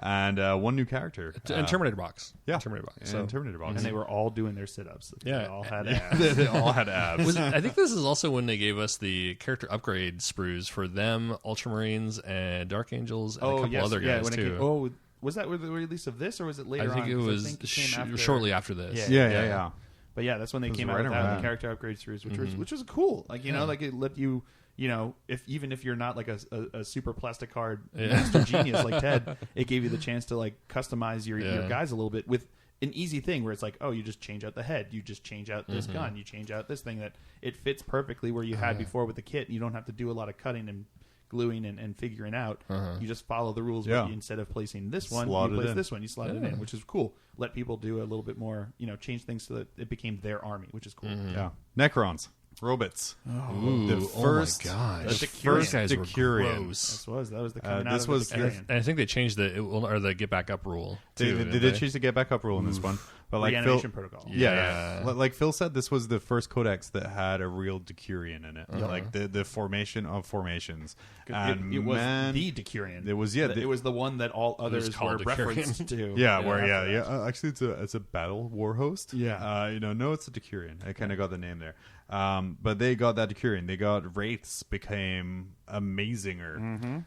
And one new character. And Terminator box. Yeah. Terminator box. And Terminator box. And they were all doing their sit-ups. Yeah. They all had abs. They all had abs. I think this is also when they gave us the character upgrade sprues for them, Ultramarines, and Dark Angels, and a couple other guys, when it too. came, was that with the release of this, or was it later on? I think it 'Cause was came after- shortly after this. Yeah. But yeah, that's when they was came out right with that, around. the character upgrade series, which was cool. Like like it let you, even if you're not like a super plastic hard master genius like Ted, it gave you the chance to like customize your guys a little bit with an easy thing where it's like, oh, you just change out the head, you just change out this gun, you change out this thing that it fits perfectly where you had before with the kit. You don't have to do a lot of cutting and gluing and figuring out. You just follow the rules. Yeah. Where instead of placing this one, Slot you it place in. this one, you slot it in, which is cool. Let people do a little bit more, change things so that it became their army, which is cool. Yeah. Necrons. Robots. Ooh, The first, oh my gosh. the Those guys were Decurion. gross. That was the coming out this of was the And Decurion. I think they changed the get back up rule too. They did change the get back up rule in this one. But like Phil, Reanimation protocol. yeah. Like Phil said, this was the first codex that had a real Decurion in it. Like the formation of formations. And it was man, the Decurion. It was it was the one that all others were called Decurion. referenced to. Yeah, after that. actually, it's a battle war host. Yeah. No, it's a Decurion. I kind of got the name there. But they got that Decurion. They got Wraiths became amazinger.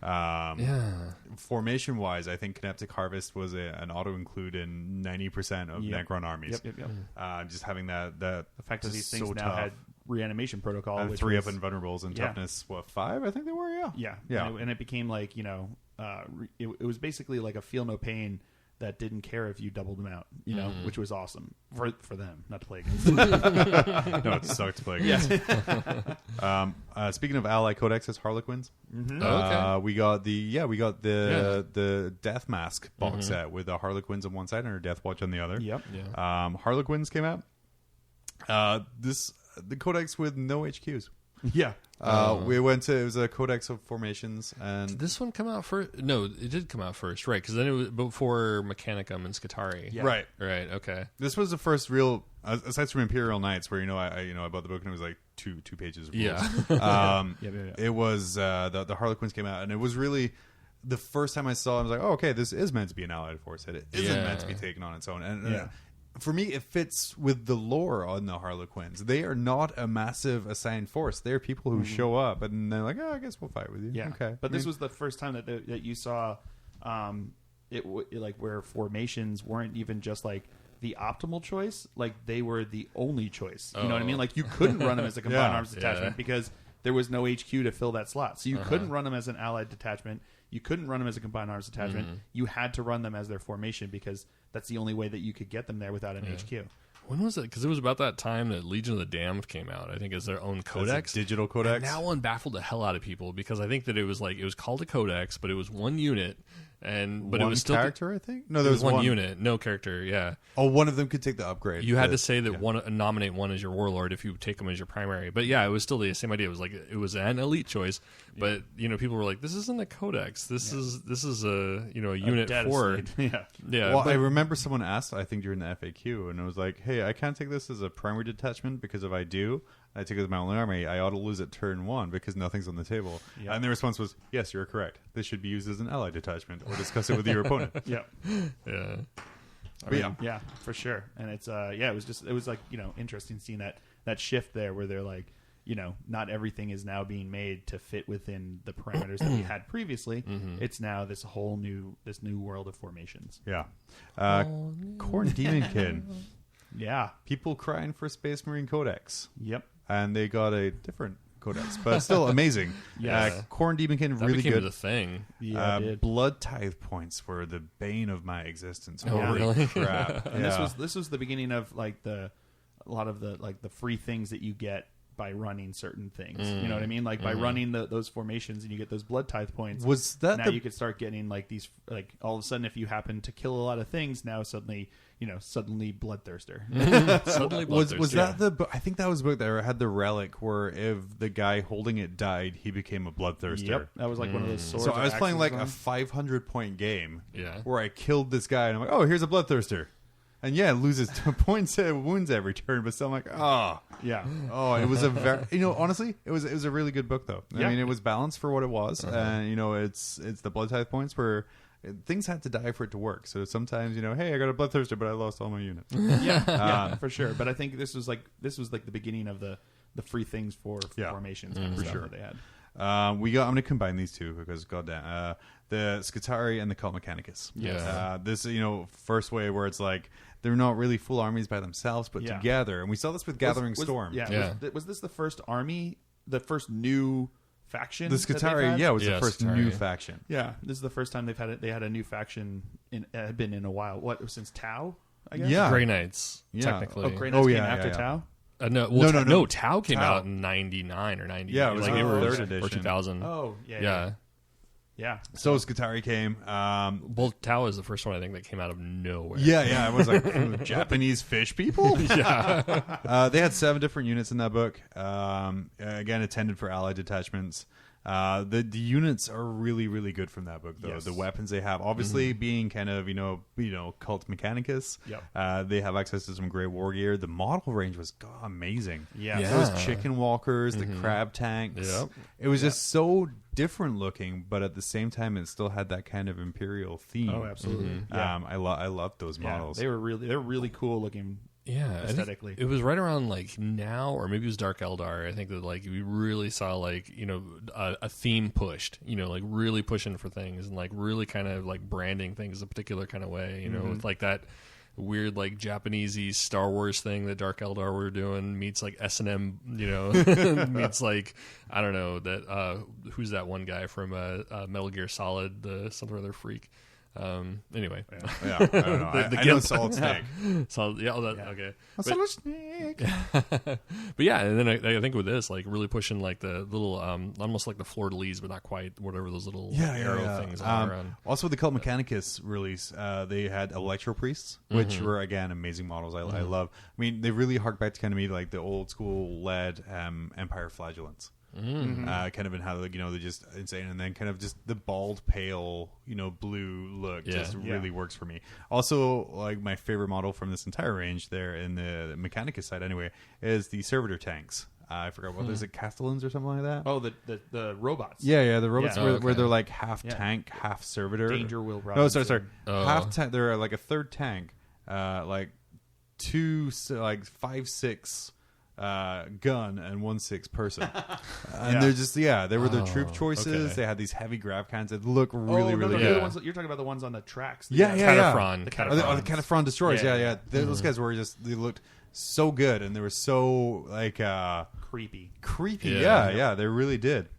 Formation wise, I think Kinetic Harvest was an auto include in 90% of Necron armies. Yep. Just having that The fact that just these things so now tough. had reanimation protocol, And which 3 was, up invulnerables and Yeah. toughness. What 5? I think they were. Yeah. yeah. And it became like it was basically like a feel no pain that didn't care if you doubled them out, which was awesome for them, not to play against. No, it sucked to play against. Speaking of ally codexes, Harlequins. Okay. We got the Death Mask box set with the Harlequins on one side and her Death Watch on the other. Yep. Yeah. Harlequins came out. The codex with no HQs. Yeah. We went to, it was a codex of formations, and Did this one come out first? No, it did come out first, right? Because then it was before Mechanicum and Scutari. Yeah. right. Right. Okay. This was the first real, aside from Imperial Knights, where I bought the book and it was like two pages of rules. Yeah. It was the Harlequins came out, and it was really the first time I saw it. I was like, oh, okay, this is meant to be an allied force. It isn't meant to be taken on its own. And for me, it fits with the lore on the Harlequins. They are not a massive assigned force. They're people who show up, and they're like, oh, I guess we'll fight with you. Yeah. Okay. But this was the first time that you saw like where formations weren't even just like the optimal choice, like they were the only choice. You know what I mean? Like you couldn't run them as a combined arms detachment because there was no HQ to fill that slot. So you couldn't run them as an allied detachment. You couldn't run them as a combined arms detachment. You had to run them as their formation because that's the only way that you could get them there without an HQ. When was it? Because it was about that time that Legion of the Damned came out. I think as their own codex, digital codex. And that one baffled the hell out of people because I think that it was called a codex, but it was one unit, but it was still character. I think no, there was one unit, no character. Yeah. Oh, one of them could take the upgrade. You had to say that nominate one as your warlord if you take them as your primary. But yeah, it was still the same idea. It was like it was an elite choice, but people were like, "This isn't a codex. This is a a unit for." Yeah. Well, I remember someone asked, I think during the FAQ, and it was like, "Hey, I can't take this as a primary detachment because if I do, I take it as my only army. I ought to lose at turn 1 because nothing's on the table." Yep. And the response was, "Yes, you're correct. This should be used as an ally detachment or discuss it with your opponent." Yeah. Yeah. Yeah, for sure. And it's it was like interesting seeing that shift there where they're like, not everything is now being made to fit within the parameters that we had previously. It's now this new world of formations. Yeah. Corn Demonkin. Yeah. People crying for Space Marine Codex. Yep. And they got a different codex, but still amazing. Corn Demonkin, really became good. the thing. Yeah, blood tithe points were the bane of my existence. Oh, really? Crap. And this was the beginning of like a lot of the free things that you get by running certain things. You know what I mean? Like by running those formations and you get those blood tithe points. Was that now you could start getting like these, like all of a sudden if you happen to kill a lot of things, now suddenly bloodthirster. Suddenly was bloodthirster. that the I think that was the book that had the relic where if the guy holding it died, he became a bloodthirster. Yep. That was like one of those swords. So I was playing like on. a 500-point game Yeah. where I killed this guy and I'm like, oh, here's a bloodthirster. And yeah, it loses 2 points, wounds every turn, but still I'm like, oh. Yeah. Oh, it was a very, honestly, it was a really good book though. I mean, it was balanced for what it was. And, it's the blood tithe points where things had to die for it to work. So sometimes, hey, I got a bloodthirster, but I lost all my units. Yeah, for sure. But I think this was like the beginning of the free things for formations kind of stuff that they had. I'm going to combine these two because goddamn, the Scutari and the Cult Mechanicus. Yeah. This, first way where it's like they're not really full armies by themselves, but together. And we saw this with Gathering Storm. Was this the first army, the first new faction? The Scutari, was the first new faction. Yeah, this is the first time they had a new faction had been in a while. What, since Tau? I guess. Yeah, Grey Knights. Technically. Oh, Grey Knights came after Tau. No. Tau came out in 99 or 90. Yeah, it was like the third or edition. 2000. Oh, yeah. So Scutari came. Well, Tau is the first one I think that came out of nowhere. Yeah. It was like Japanese fish people. Yeah. They had 7 different units in that book. Again, intended for allied detachments. The units are really, really good from that book, though. Yes. The weapons they have, obviously, being kind of Cult Mechanicus. Yep. They have access to some great war gear. The model range was amazing. Yeah. Those chicken walkers, the crab tanks. Yep. It was just so different looking, but at the same time, it still had that kind of imperial theme. Oh, absolutely. Yeah. I loved those models. They were really cool looking. Yeah, aesthetically. It was right around like now, or maybe it was Dark Eldar. I think that like we really saw like a theme pushed, like really pushing for things and like really kind of like branding things a particular kind of way, with like that weird like Japanesey Star Wars thing that Dark Eldar were doing meets like S&M, meets like I don't know that who's that one guy from Metal Gear Solid, the something or other freak. Anyway, I don't know. I know Solid Snake. Okay. Solid Snake. But yeah, and then I think with this, like really pushing like the little, almost like the fleur-de-lis, but not quite. Whatever those little arrow things are. Also, with the Cult Mechanicus release, they had Electro Priests, which were again amazing models. I love. I mean, they really hark back to kind of me like the old school led Empire Flagellants. Kind of in how they're just insane, and then kind of just the bald, pale, blue look really works for me. Also, like my favorite model from this entire range there in the Mechanicus side, anyway, is the Servitor tanks. I forgot what is it, Castellans or something like that. Oh, the robots. Yeah, the robots where they're like half tank, half servitor. Danger Will Robinson. No, sorry. Half tank. They're like a third tank, like 5'6" gun and 1/6 person. And they're just they were their troop choices. Okay. They had these heavy grab cans that look really really good. The ones, you're talking about the ones on the tracks. The Cataphrons. Destroyers. Those guys were they looked so good, and they were so like creepy. Yeah, they really did.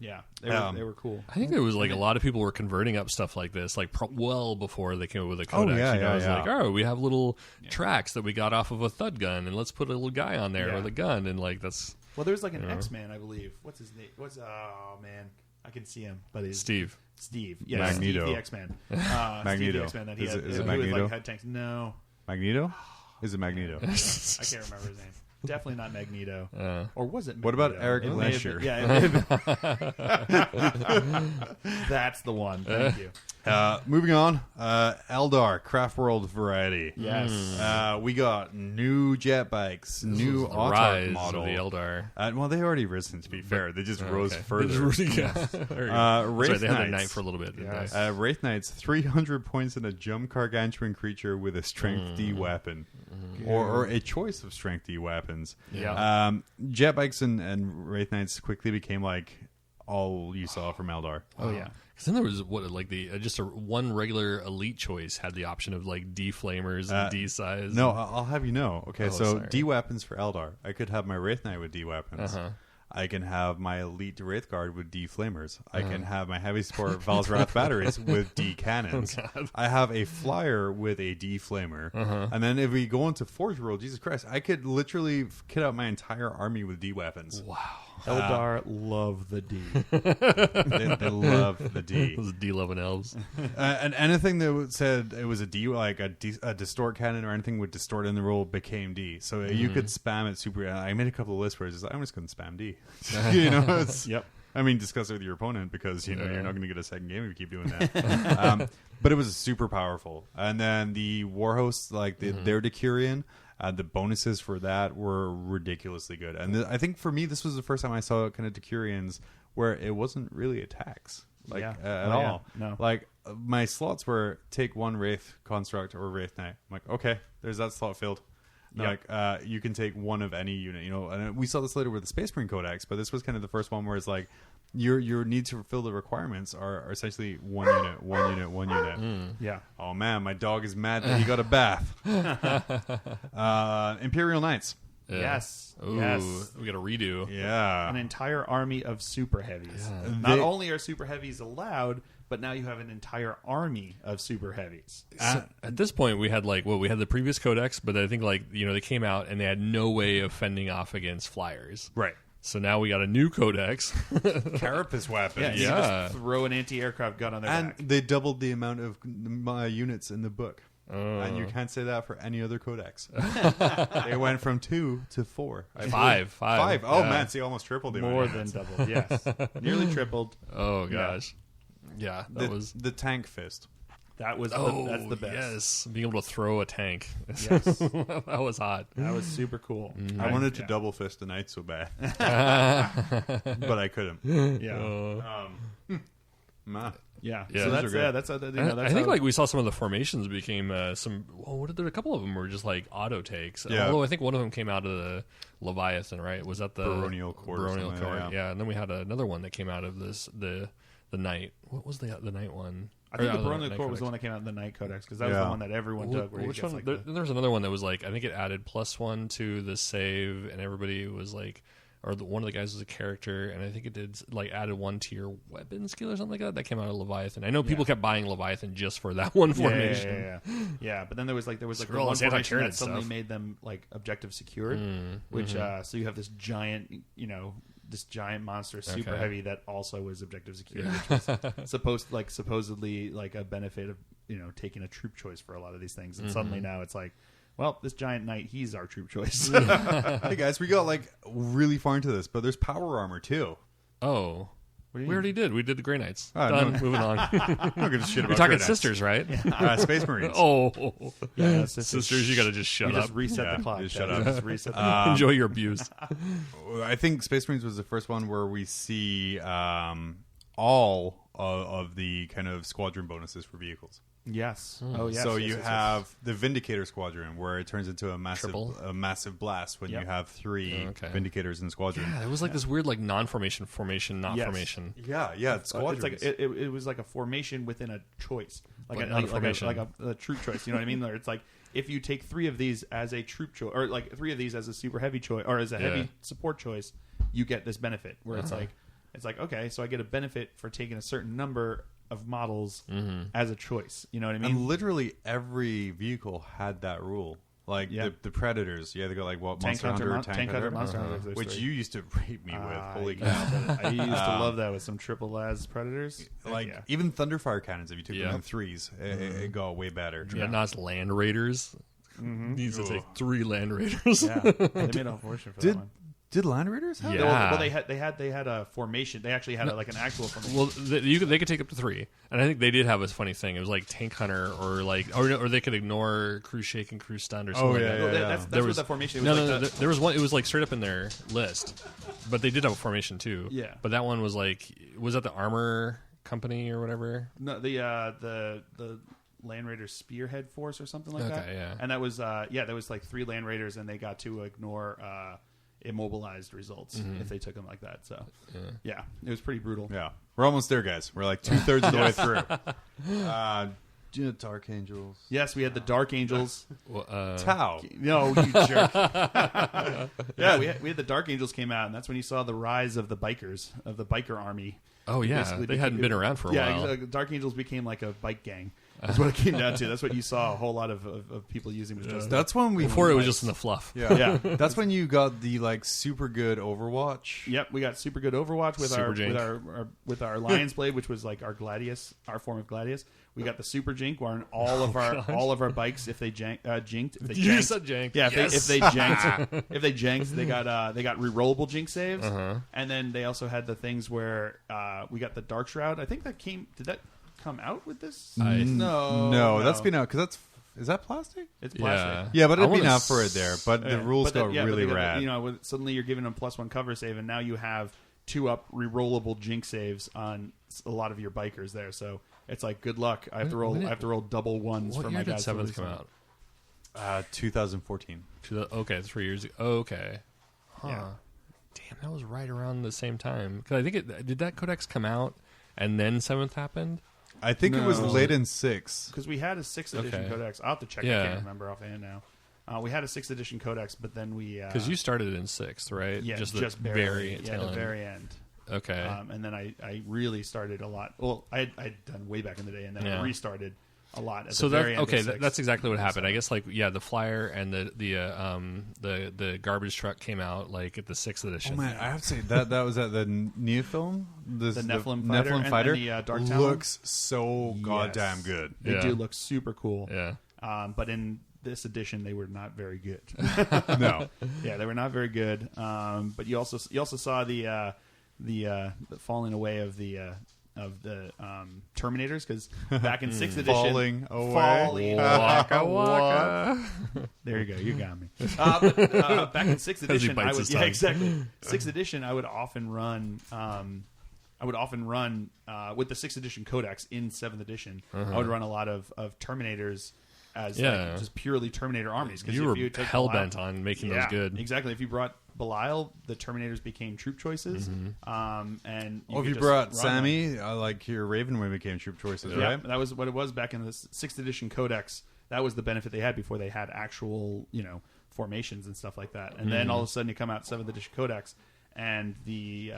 Yeah, they were cool. I think there was like a lot of people were converting up stuff like this, like well before they came up with a codex. It was like, oh, we have little tracks that we got off of a thud gun, and let's put a little guy on there with a gun, and like that's. Well, there's like an X-Man, I believe. What's his name? Oh man, I can see him, but he's Steve. Yeah, Magneto. Steve the X-Man. Magneto. Steve the X-Man that he Is had. it He Magneto? had tanks. No, Magneto? Is it Magneto? I can't remember his name. Definitely not Magneto. Or was it Magneto? What about Eric It may have Lesher? been- Yeah, it may have been. That's the one. Thank you. Moving on, Eldar Craft World variety. Yes. We got new jet bikes, new the Autarch rise model. of the Eldar. Well, they already risen. To be fair, they just rose Okay. further. That's right, Wraith they had their Knights. night for a little bit. Didn't they? Wraith Knights, 300 points in a jump gargantuan creature with a strength D weapon, or a choice of strength D weapons. Yeah. Jet bikes and Wraith Knights quickly became like all you saw from Eldar. Oh yeah. Because then there was just one regular elite choice had the option of like D flamers and D size. No, I'll have you know. Okay, so sorry. D weapons for Eldar. I could have my Wraith Knight with D weapons. I can have my elite Wraith Guard with D flamers. I can have my heavy support Valsrath batteries with D cannons. I have a flyer with a D flamer. And then if we go into Forge World, Jesus Christ, I could literally kit out my entire army with D weapons. Wow. Eldar love the D. They love the D. Those D11 elves. And anything that said it was a D, like a distort cannon or anything with distort in the rule became D. So you could spam it super. I made a couple of lists where it's just, I'm just going to spam D. You know, it's, Yep. I mean, discuss it with your opponent because you know you're not going to get a second game if you keep doing that. But it was super powerful. And then the Warhosts, like their Decurion, the bonuses for that were ridiculously good. And I think for me, this was the first time I saw kind of Decurions where it wasn't really attacks at all. No. Like my slots were take one Wraith Construct or Wraith Knight. I'm like, okay, there's that slot filled. Like you can take one of any unit, you know, and we saw this later with the Space Marine Codex, but this was kind of the first one where it's like your need to fulfill the requirements are essentially one unit. Yeah. Oh man, my dog is mad that he got a bath. Imperial Knights. Yeah. Yes. Ooh, Yes. we got a redo. Yeah. An entire army of super heavies. Not only are super heavies allowed, but now you have an entire army of super heavies. So at this point, we had we had the previous codex, but I think they came out and they had no way of fending off against flyers. Right. So now we got a new codex. Carapace weapons. You just throw an anti-aircraft gun on their And back. they doubled the amount of units in the book. And you can't say that for any other codex. They went from 2 to 4. Five. Oh Yeah. man, see, almost tripled the amount More of than units. doubled. Yes. Nearly tripled. Oh gosh. Yeah, that was. the tank fist. That was that's the best. Yes, being able to throw a tank. Yes. That was hot. That was super cool. I wanted to double fist the knight so bad, but I couldn't. Yeah. Nah. Yeah. Yeah. So Those that's are good. that's I think we saw some of the formations became some. Well, what did there? A couple of them were just like auto takes. Yeah. Although I think one of them came out of the Leviathan, right? Was that the Baronial Court or Baronial something, Court? yeah. And then we had another one that came out of the Knight. What was the Knight one? I think Or, the Baronial Knight Court was Codex. the one that came out in the Night Codex because that was Yeah. the one that everyone took. Where Which you one? Like There's another one that was like I think it added +1 to the save, and everybody was like, or one of the guys was a character, and I think it did like added 1 to your weapon skill or something like that. That came out of Leviathan. I know people kept buying Leviathan just for that one formation. Yeah, but then there was like the all one this formation anti-tyranid that suddenly stuff. made them like objective secured, which so you have this giant, this giant monster super Okay. heavy that also was objective secured, which was supposedly like a benefit of taking a troop choice for a lot of these things, and suddenly now it's like, well, this giant knight, he's our troop choice. Hey guys, we got like really far into this, but there's power armor too. Oh. We already did. We did the Grey Knights. Oh, Done. no. Moving on. I'm not gonna shit about We're talking Grey Knights. sisters, right? Space Marines. Oh. Yeah, Sisters, you got to just shut you up. just reset Yeah, the clock. just shut Dad. up. Just reset the clock. Enjoy your abuse. I think Space Marines was the first one where we see all of the kind of squadron bonuses for vehicles. Yes. Oh, yes. So yes, you yes, have the Vindicator Squadron, where it turns into a massive blast when Yep. you have 3 Okay. Vindicators in squadron. Yeah, it was like this weird like non-formation, formation, not Yes. formation. Yeah, it's squadrons. It's like it was like a formation within a choice, like But a, not like, a formation. like a troop choice. You know what I mean? Where it's like if you take 3 of these as a troop choice, or like 3 of these as a super heavy choice, or as a heavy support choice, you get this benefit. Where it's like, it's like, okay, so I get a benefit for taking a certain number of models as a choice. You know what I mean? And literally every vehicle had that rule. Like the Predators, you had to go like Monster Hunter, Tank Hunter, Monster Hunter, which you used to rape me with. Holy cow! I used to love that with some triple as Predators. Like even Thunderfire cannons, if you took them in threes, it got way better. Yeah, not as Land Raiders. Needs to take 3 Land Raiders. Yeah, they made a fortune for that one. Did Land Raiders have? Yeah. Well, they had a formation. They actually had like an actual formation. Well, they could take up to 3, and I think they did have a funny thing. It was like Tank Hunter, or they could ignore Crew Shake and Crew Stunned or something. That's what the formation was. No, there was one. It was like straight up in their list, but they did have a formation too. Yeah, but that one was like, was that the Armor Company or whatever? No, the Land Raiders Spearhead Force or something like that. Okay, yeah, and that was there was like 3 Land Raiders, and they got to ignore immobilized results if they took them like that. So yeah, it was pretty brutal. Yeah, we're almost there, guys. We're like 2/3 of the way through. Dark Angels. Yes, we had the Dark Angels. Tau. No, you jerk. Yeah, we had the Dark Angels came out, and that's when you saw the rise of the bikers, of the biker army. Oh yeah, they hadn't been around for a while. Yeah, Dark Angels became like a bike gang. That's what it came down to. That's what you saw a whole lot of people using. Was just that's when we before it was just in the fluff. Yeah. That's when you got the like super good Overwatch. Yep, we got super good Overwatch with our Lion's Blade, which was like our Gladius, our form of Gladius. We got the Super Jink, where all of our bikes, if they jinked, if they you said jank. Yeah, if they janked, they got rerollable jink saves, and then they also had the things where we got the Dark Shroud. I think that did that come out with this? No, that's been out because is that plastic? It's plastic. Yeah, but it'd been out for it there. But the rules got really rad. Suddenly you're giving them +1 cover save, and now you have 2-up rerollable jink saves on a lot of your bikers there. So it's like, good luck. I have to roll double ones for my guys. What year did 7th come out? 2014. Okay, 3 years ago. Okay. Huh. Yeah. Damn, that was right around the same time. Because I think did that codex come out and then 7th happened? I think it was late in 6. Because we had a 6th edition codex. I'll have to check. I can't remember offhand now. We had a 6th edition codex, but then we... Because you started in 6th, right? Yeah, just barely. The very end. Okay. And then I really started a lot. Well, I'd done way back in the day, and then I restarted a lot at the very end. Okay, that's exactly what happened. I guess the flyer and the garbage truck came out like at the 6th edition. Oh man, I have to say that was at the Neofilm, the Nephilim Fighter, and the Dark Tower looks so goddamn good. They do look super cool. Yeah. But in this edition, they were not very good. No. Yeah, they were not very good. But you also saw the falling away of the Terminators, because back in 6th edition, falling away. Waka waka. There you go, you got me. Back in 6th edition, I would 6th edition, I would often run. With the 6th edition codex in 7th edition. I would run a lot of Terminators as like just purely Terminator armies. You were hell bent on making those good. Exactly. If you brought Belial, the Terminators became troop choices. And if you brought Sammy, like your Ravenwing became troop choices, right? That was what it was back in the 6th edition codex. That was the benefit they had before they had actual, formations and stuff like that. And then all of a sudden you come out 7th edition codex, and the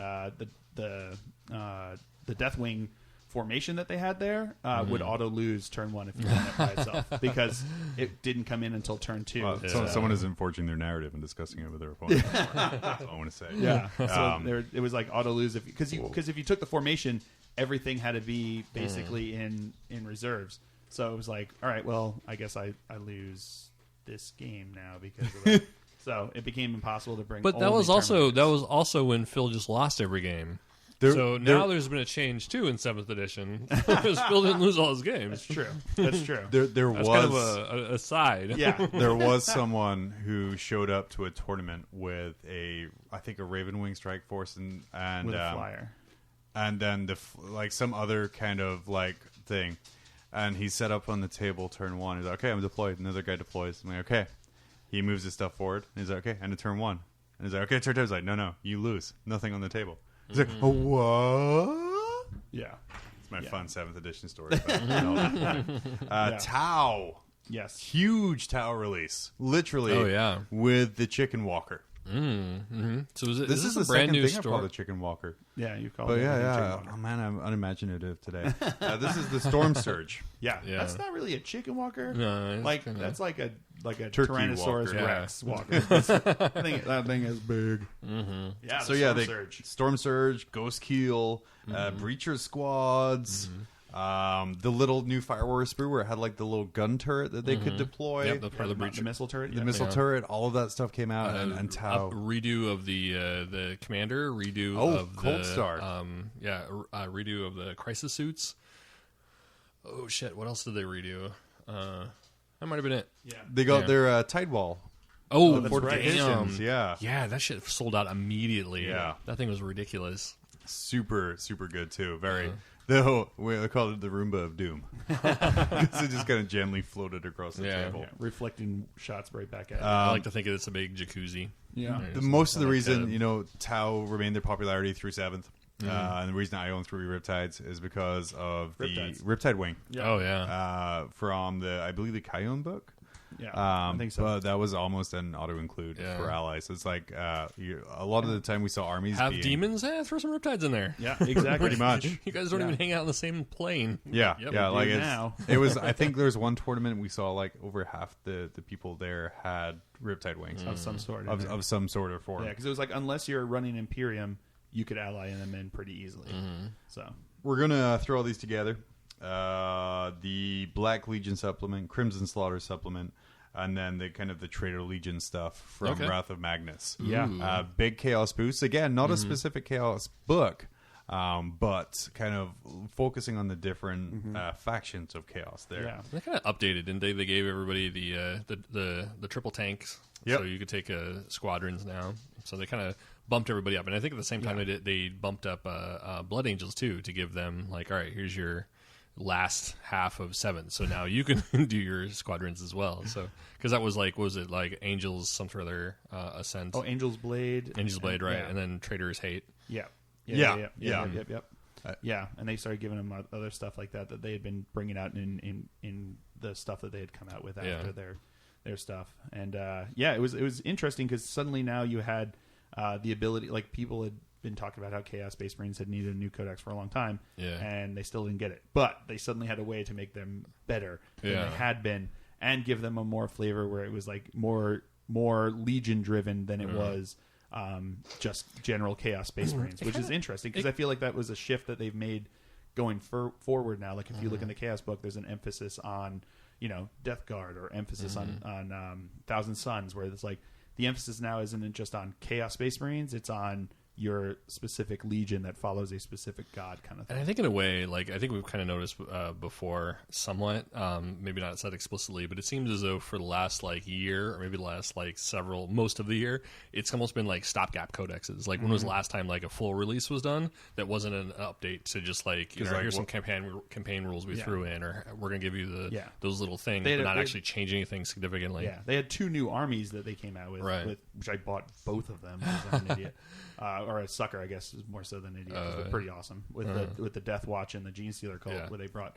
Deathwing formation that they had there would auto lose turn 1 if you run it by itself, because it didn't come in until turn 2. Well, someone isn't forging their narrative and discussing it with their opponent. That's all I want to say. Yeah, so it was like auto lose because if you took the formation, everything had to be basically in reserves. So it was like, all right, well, I guess I lose this game now because of that. So it became impossible to bring. But that was also when Phil just lost every game. Now there's been a change too in 7th edition. Because Phil didn't lose all his games. That's true. There was kind of a side. Yeah, there was someone who showed up to a tournament with I think a Ravenwing Strike Force and with a flyer, and then some other kind of like thing, and he set up on the table turn 1. He's like, okay, I'm deployed. Another guy deploys. I'm like, okay. He moves his stuff forward. And he's like, okay, and to turn 1. And he's like, okay, turn 2. He's like, no, you lose. Nothing on the table. He's like, oh, what? Yeah. It's my fun 7th edition story. Tau. Yes. Huge Tau release. Literally. Oh, yeah. With the Chicken Walker. So is This is a the brand second new thing I store? call the chicken walker. Yeah, you call But it. yeah. Oh man, I'm unimaginative today. This is the storm surge. Yeah, Yeah. that's not really a chicken walker. No, it's like kinda- that's like a Turkey Tyrannosaurus walker. Rex walker. That thing is big. Mm-hmm. Yeah. So Storm Surge, Ghost Keel, Breacher squads. The little new Fire Warrior sprue where it had like the little gun turret that they could deploy. Yep, the part of the breacher. The missile turret. The missile turret, all of that stuff came out, and Tau. Redo of the commander, redo Oh, of Cold the Star. redo of the crisis suits. Oh shit! What else did they redo? That might have been it. Yeah. They got their Tide Wall. Oh, that's fortifications, right. yeah. That shit sold out immediately. Yeah. That thing was ridiculous. Super, super good too. Very. Though we called it the Roomba of Doom because it just kind of gently floated across the table. Yeah, reflecting shots right back at you. I like to think of it as a big jacuzzi. Yeah. Most of the reason, Tau remained their popularity through 7th. And the reason I own 3 Riptides is because of the Riptide Wing. Yeah. Oh yeah. From I believe the Kion book. Yeah, I think so. But that was almost an auto-include for allies. It's like a lot of the time we saw armies have demons. Throw some riptides in there. Yeah, exactly. Pretty much. You guys don't even hang out on the same plane. Yeah, Yep. yeah. Like now. it was. I think there was one tournament we saw like over half the people there had Riptide wings of some sort. of some sort or form. Yeah, because it was like unless you're running Imperium, you could ally them in pretty easily. So We're gonna throw all these together. The Black Legion supplement, Crimson Slaughter supplement. And then the kind of the Traitor Legion stuff from Wrath of Magnus. Yeah. Big Chaos boosts. Again, not a specific Chaos book, but kind of focusing on the different factions of Chaos there. yeah, They kind of updated, didn't they? They gave everybody the triple tanks, Yep. so you could take squadrons now. So they kind of bumped everybody up, and I think at the same time they bumped up Blood Angels too to give them like, all right, here's your last half of 7th, so now you can do your squadrons as well. So because that was like, what was it like Angels some sort of their Ascent? Oh, Angel's Blade, right? And then Traitors Hate. Yep. Yeah. Yeah, and they started giving them other stuff like that they had been bringing out in the stuff that they had come out with after their stuff. And it was interesting because suddenly now you had the ability, like people had been talking about how Chaos Space Marines had needed a new codex for a long time, and they still didn't get it. But they suddenly had a way to make them better than they had been, and give them a more flavor where it was like more Legion driven than it was just general Chaos Space Marines, which is interesting because I feel like that was a shift that they've made going forward now. Like if you look in the Chaos book, there's an emphasis on Death Guard or emphasis on Thousand Suns, where it's like the emphasis now isn't just on Chaos Space Marines, it's on your specific legion that follows a specific god kind of thing. And I think in a way, like I think we've kind of noticed before somewhat, maybe not said explicitly, but it seems as though for the last like year or maybe the last like most of the year, it's almost been like stopgap codexes. Like when was the last time like a full release was done that wasn't an update to just like, here's some campaign rules we threw in, or we're going to give you those little things, but not actually change anything significantly. Yeah, they had 2 new armies that they came out with, which I bought both of them because I'm an idiot. Or a sucker, I guess, is more so than an idiot. They're pretty awesome with the Death Watch and the Gene Stealer cult, where they brought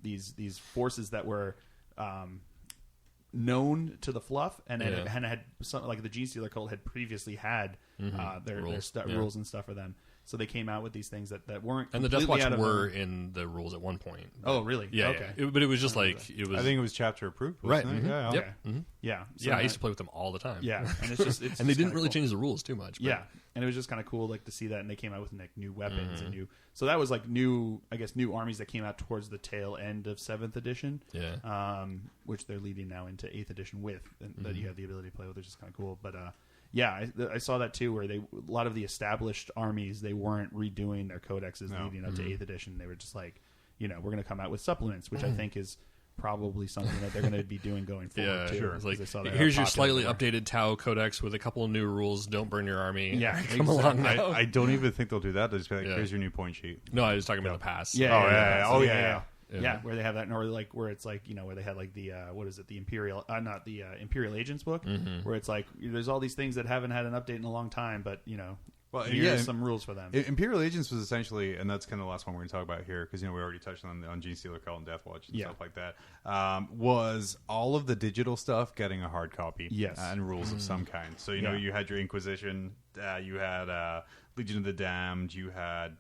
these forces that were known to the fluff and had something like the Gene Stealer cult had previously had their rules and stuff for them. So they came out with these things that weren't. And the Death Watch were in the rules at one point. Oh, really? Yeah. Okay. But it was just like it was. I think it was chapter approved, right? Wasn't it? Mm-hmm. Yeah. Yep. Mm-hmm. Yeah. So I used to play with them all the time. Yeah, and it's just and they didn't really change the rules too much. But. Yeah, and it was just kind of cool, like to see that, and they came out with like new weapons and new. So that was like new armies that came out towards the tail end of 7th edition. Yeah. Which they're leading now into 8th edition with, and that you have the ability to play with, which is kind of cool. But I saw that too, where a lot of the established armies, they weren't redoing their codexes leading up to 8th edition. They were just like, we're going to come out with supplements, which I think is probably something that they're going to be doing going forward too. It's like, here's your slightly updated Tau codex with a couple of new rules. Don't burn your army. Yeah, come along now. I don't even think they'll do that. They'll just be like, here's your new point sheet. No, I was talking about the past. Yeah, where they have that, or like where it's like where they had like the what is it, the Imperial, not the Imperial Agents book, where it's like there's all these things that haven't had an update in a long time, but Well, here's some rules for them. Imperial Agents was essentially, and that's kind of the last one we're going to talk about here, because we already touched on Gene Stealer, Cult, and Death Watch and stuff like that. Was all of the digital stuff getting a hard copy? Yes, and rules of some kind. So you know, you had your Inquisition, you had Legion of the Damned, you had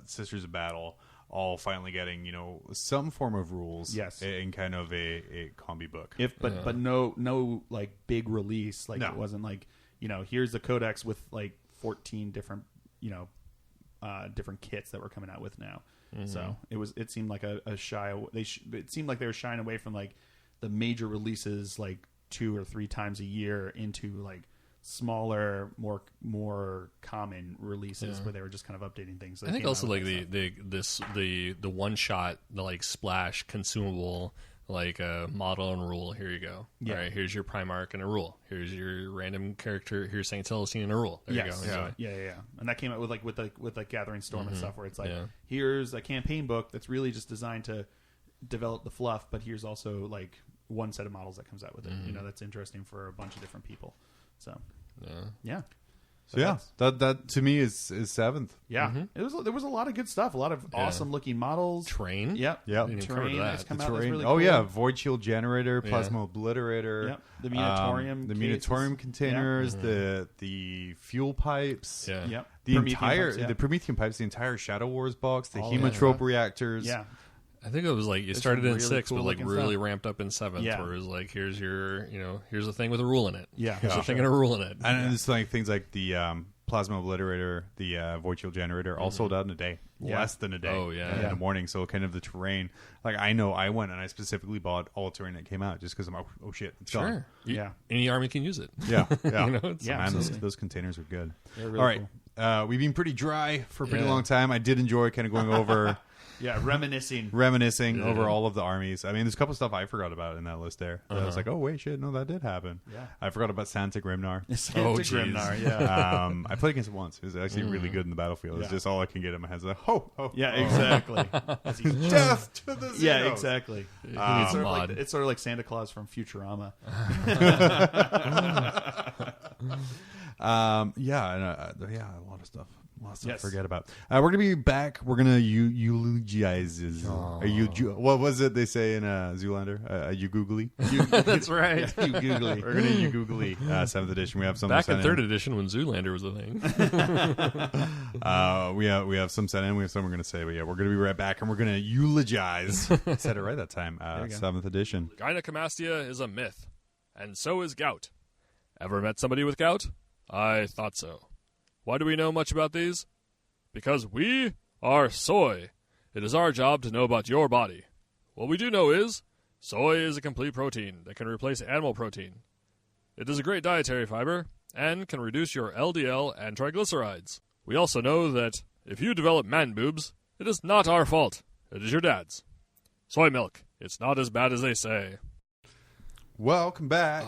Sisters of Battle, all finally getting some form of rules. Yes, in kind of a combi book. But no like big release. Like it wasn't like here's the codex with like 14 different different kits that we're coming out with now. So it seemed like it seemed like they were shying away from like the major releases like 2 or 3 times a year into like smaller, more common releases where they were just kind of updating things. I think also like the one shot, the like splash consumable, like a model and rule. Here you go. All right, here's your Primarch and a rule. Here's your random character. Here's Saint Celestine and a rule. There you go. Yeah. And that came out with like Gathering Storm and stuff, where it's like here's a campaign book that's really just designed to develop the fluff, but here's also like one set of models that comes out with it. That's interesting for a bunch of different people. So yeah. So that to me is 7th. Yeah, there was a lot of good stuff, a lot of awesome looking models. Train, Yep. Train has come out. Train. Really cool. Void Shield Generator, Plasma Obliterator. Yep. The Munitorium, the Munitorium containers, the fuel pipes. Yeah. Yep. The Promethean pipes, the entire Shadow Wars box, the Hemotrope reactors. Yeah. I think it was like you started in really 6th, cool but like really stuff. ramped up in 7th, Yeah. where it was like, here's your, here's a thing with a rule in it. Yeah. Here's a thing and a rule in it. And it's like things like the Plasma Obliterator, the Void Shield Generator, all sold out in a day. Less than a day. Oh, yeah. In the morning. So kind of the terrain. Like I know I went and I specifically bought all the terrain that came out just because I'm like, oh shit, it's gone. Any army can use it. Yeah. Man, those containers are good. Really all right. Cool. We've been pretty dry for a pretty long time. I did enjoy kind of going over... reminiscing over all of the armies. I mean, there's a couple of stuff I forgot about in that list there. I was like, oh, wait, shit, no, that did happen. Yeah. I forgot about Santa Grimnar. Grimnar, yeah. I played against it once. It was actually really good in the battlefield. It's just all I can get in my head. Like, exactly. Death to the Xenos. Yeah, exactly. It's sort of like Santa Claus from Futurama. A lot of stuff. To forget about. We're going to be back. We're going to eulogize. What was it they say in Zoolander? You googly? That's right. You googly. We're going to you googly 7th edition. We have some back in 3rd edition when Zoolander was a thing. We have some sent in. We have some we're going to say. But yeah, we're going to be right back and we're going to eulogize. I said it right that time. 7th edition. Gynecomastia is a myth, and so is gout. Ever met somebody with gout? I thought so. Why do we know much about these? Because we are soy. It is our job to know about your body. What we do know is, soy is a complete protein that can replace animal protein. It is a great dietary fiber, and can reduce your LDL and triglycerides. We also know that if you develop man boobs, it is not our fault. It is your dad's. Soy milk. It's not as bad as they say. Welcome back.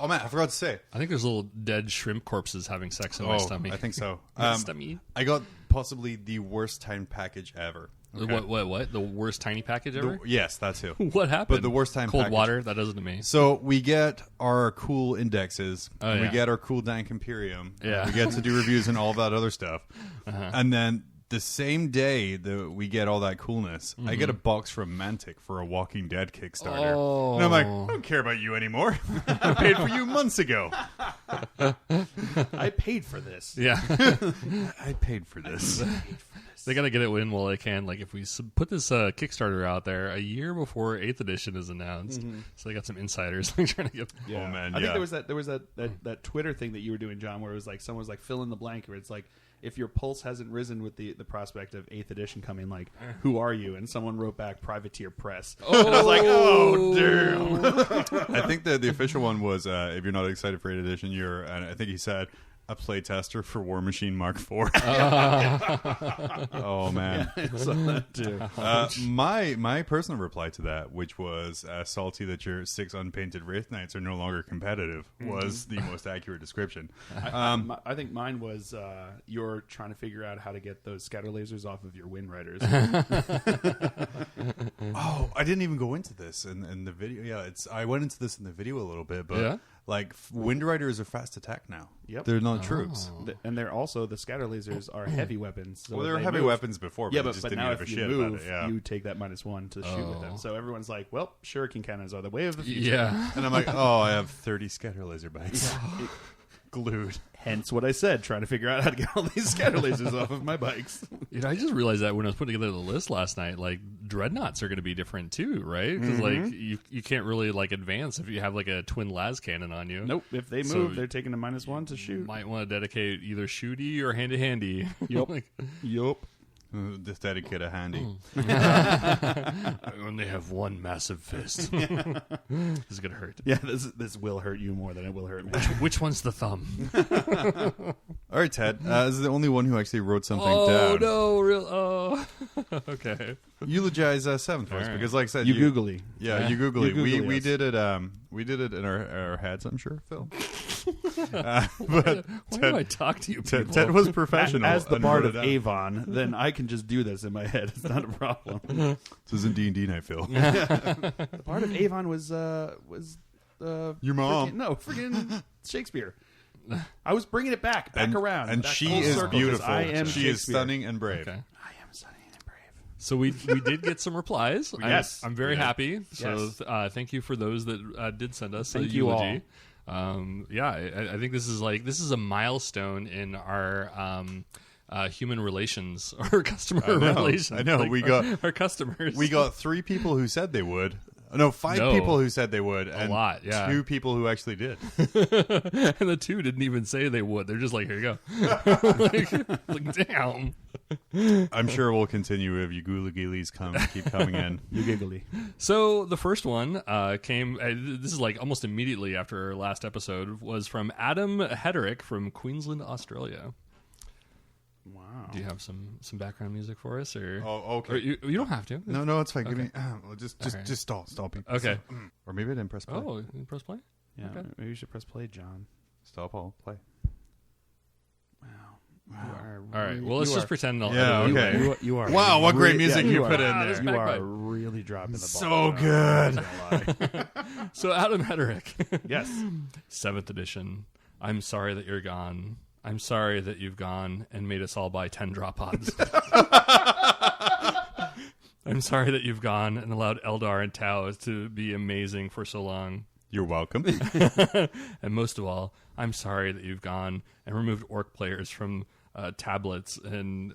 Oh, man, I forgot to say. I think there's little dead shrimp corpses having sex in my stomach. I think so. Stomach. I got possibly the worst time package ever. Okay. What? The worst tiny package ever? Yes, that too. What happened? But the worst time Cold package. water? That does it to me. So we get our cool indexes. We get our cool Dank Imperium. Yeah. We get to do reviews and all that other stuff. And then the same day that we get all that coolness, I get a box from Mantic for a Walking Dead Kickstarter. Oh. And I'm like, I don't care about you anymore. I paid for you months ago. I paid for this. Yeah. I paid for this. They got to get it in while they can. Like, if we put this Kickstarter out there a year before 8th edition is announced, so they got some insiders trying to get. Yeah. Oh man, I think there was that Twitter thing that you were doing, John, where it was like someone was like fill in the blank, where it's like, if your pulse hasn't risen with the prospect of 8th edition coming, like, who are you? And someone wrote back, Privateer Press. Oh, and I was like, oh, damn. I think that the official one was, if you're not excited for 8th edition, you're, and I think he said, a playtester for War Machine Mark IV. Oh, man. My personal reply to that, which was salty that your 6 unpainted Wraith Knights are no longer competitive, was the most accurate description. I think mine was you're trying to figure out how to get those scatter lasers off of your Wind Riders. Oh, I didn't even go into this in the video. Yeah, I went into this in the video a little bit, but like Wind Riders are fast attack now. Yep. They're not troops. And they're also, the scatter lasers are heavy weapons. So Well, they were if heavy move- weapons before, but Yeah, they just but didn't now give a if you shit move, about it. Yeah. you take that -1 to shoot with them. So everyone's like, well, shuriken cannons are the way of the future. Yeah. And I'm like, oh, I have 30 scatter laser bikes. Glued. Hence what I said, trying to figure out how to get all these scatter lasers off of my bikes. I just realized that when I was putting together the list last night, like dreadnoughts are going to be different too, right? Because like you can't really like advance if you have like a twin las cannon on you. Nope. If they move, they're taking a -1 to shoot. Might want to dedicate either shooty or handy. Yup. Yup. Just dedicate a handy. I only have one massive fist. This is gonna hurt. Yeah, this will hurt you more than it will hurt me. Which one's the thumb? All right, Ted. This is the only one who actually wrote something Oh down. no! Real. Oh. Okay. Eulogize 7th for us All right. because, like I said, You googly. Yeah, you googly. You googly we us. did it. We did it in our heads. I'm sure, Phil. Why do I talk to you people? Ted was professional. As the and bard wrote of it down. Avon, then I can just do this in my head. It's not a problem. This isn't D&D night, Phil. The bard of Avon was Your mom. Freaking Shakespeare. I was bringing it back around. and back she full is circle, 'cause beautiful. I am She is Shakespeare. stunning and brave. Okay. I am stunning and brave. So we did get some replies. Yes. I'm very Yeah. happy. So Yes. thank you for those that did send us Thank a you all. eulogy. I think this is a milestone in our human relations or customer relations. I know. Like, We got- our customers. We got 3 people who said they would. No, 5 No. people who said they would, and lot, yeah. 2 people who actually did. and the 2 didn't even say they would. They're just like, here you go. like damn. I'm sure we'll continue if you googly-geelies keep coming in. You giggly. So the first one came. This is like almost immediately after our last episode. Was from Adam Hederick from Queensland, Australia. Wow. Do you have some background music for us, or? Oh, okay. Or you don't have to. No, it's fine. Give Okay. me just right. just stall people. Okay. Or maybe I didn't press play. Oh, you press play. Yeah, Okay. maybe you should press play, John. Stop all play. Wow. All right. Well, let's just pretend. I'll Yeah, edit it okay. away. You are. Wow, what great music you are- put in Wow, there. this You back are bite. really dropping the ball. So good. I'm not gonna lie. So Adam Hederick, Yes. 7th edition. I'm sorry that you're gone. I'm sorry that you've gone and made us all buy 10 drop pods. I'm sorry that you've gone and allowed Eldar and Tau to be amazing for so long. You're welcome. And most of all, I'm sorry that you've gone and removed orc players from tablets and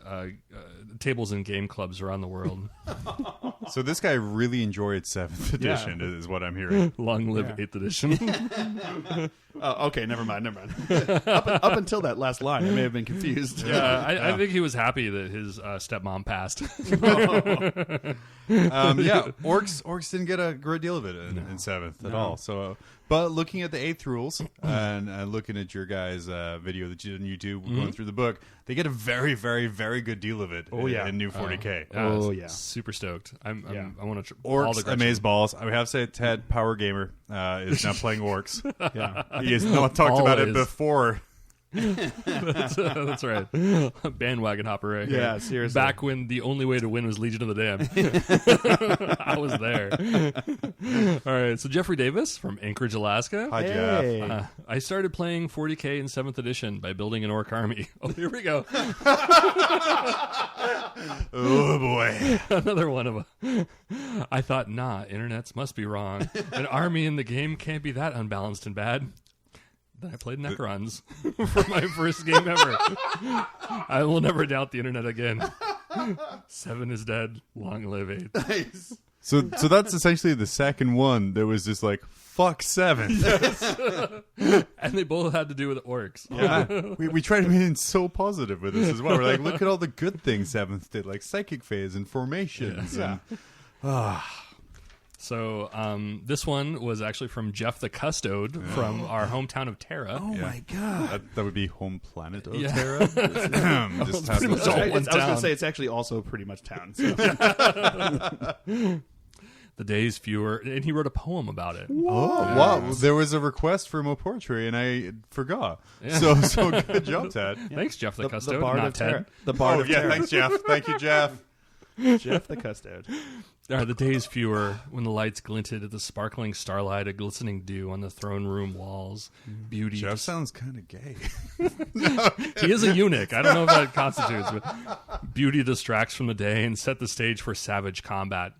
tables and game clubs around the world. So this guy really enjoyed 7th edition, is what I'm hearing. Long live 8th edition. Oh, okay. Never mind. Up until that last line, I may have been confused. I think he was happy that his stepmom passed. Orcs didn't get a great deal of it in 7th at all. So, but looking at the 8th rules and looking at your guys' video that you did on YouTube, going through the book, they get a very, very, very good deal of it. In new 40K. Oh, yeah. Super stoked. I want to Orcs, amaze balls. I would have to say Ted, Power Gamer, is now playing Orcs. He has not talked about it Always. before. That's right. Bandwagon hopper right here. Yeah, seriously. Back when the only way to win was Legion of the Damned. I was there. All right, so Jeffrey Davis from Anchorage, Alaska. Hi, Hey. Jeff. I started playing 40K in 7th edition by building an orc army. Oh, here we go. Oh, boy. Another one of them. I thought, nah, internets must be wrong. An army in the game can't be that unbalanced and bad. Then I played Necrons for my first game ever. I will never doubt the internet again. 7 is dead. Long live 8. Nice. So that's essentially the second one that was just like, fuck 7. And they both had to do with orcs. Yeah. we tried to be so positive with this as well. We're like, look at all the good things 7th did, like psychic phase and formations. Yeah. So this one was actually from Jeff the Custode from our hometown of Terra. Oh my god. That would be home planet of Yeah. Terra. Just pretty much all I one was going town. to say it's actually also pretty much town. So. The days fewer, and he wrote a poem about it. Oh, wow. There was a request for more poetry, and I forgot. So good job, Ted. Thanks, Jeff the Custode. the Bard not of Ted. Terra. The Bard Oh, of yeah, Terra. thanks, Jeff. Thank you, Jeff. Jeff the Custode. Are the days fewer when the lights glinted at the sparkling starlight, a glistening dew on the throne room walls. Beauty. Jeff sounds kind of gay. He is a eunuch. I don't know if that constitutes, but beauty distracts from the day and set the stage for savage combat.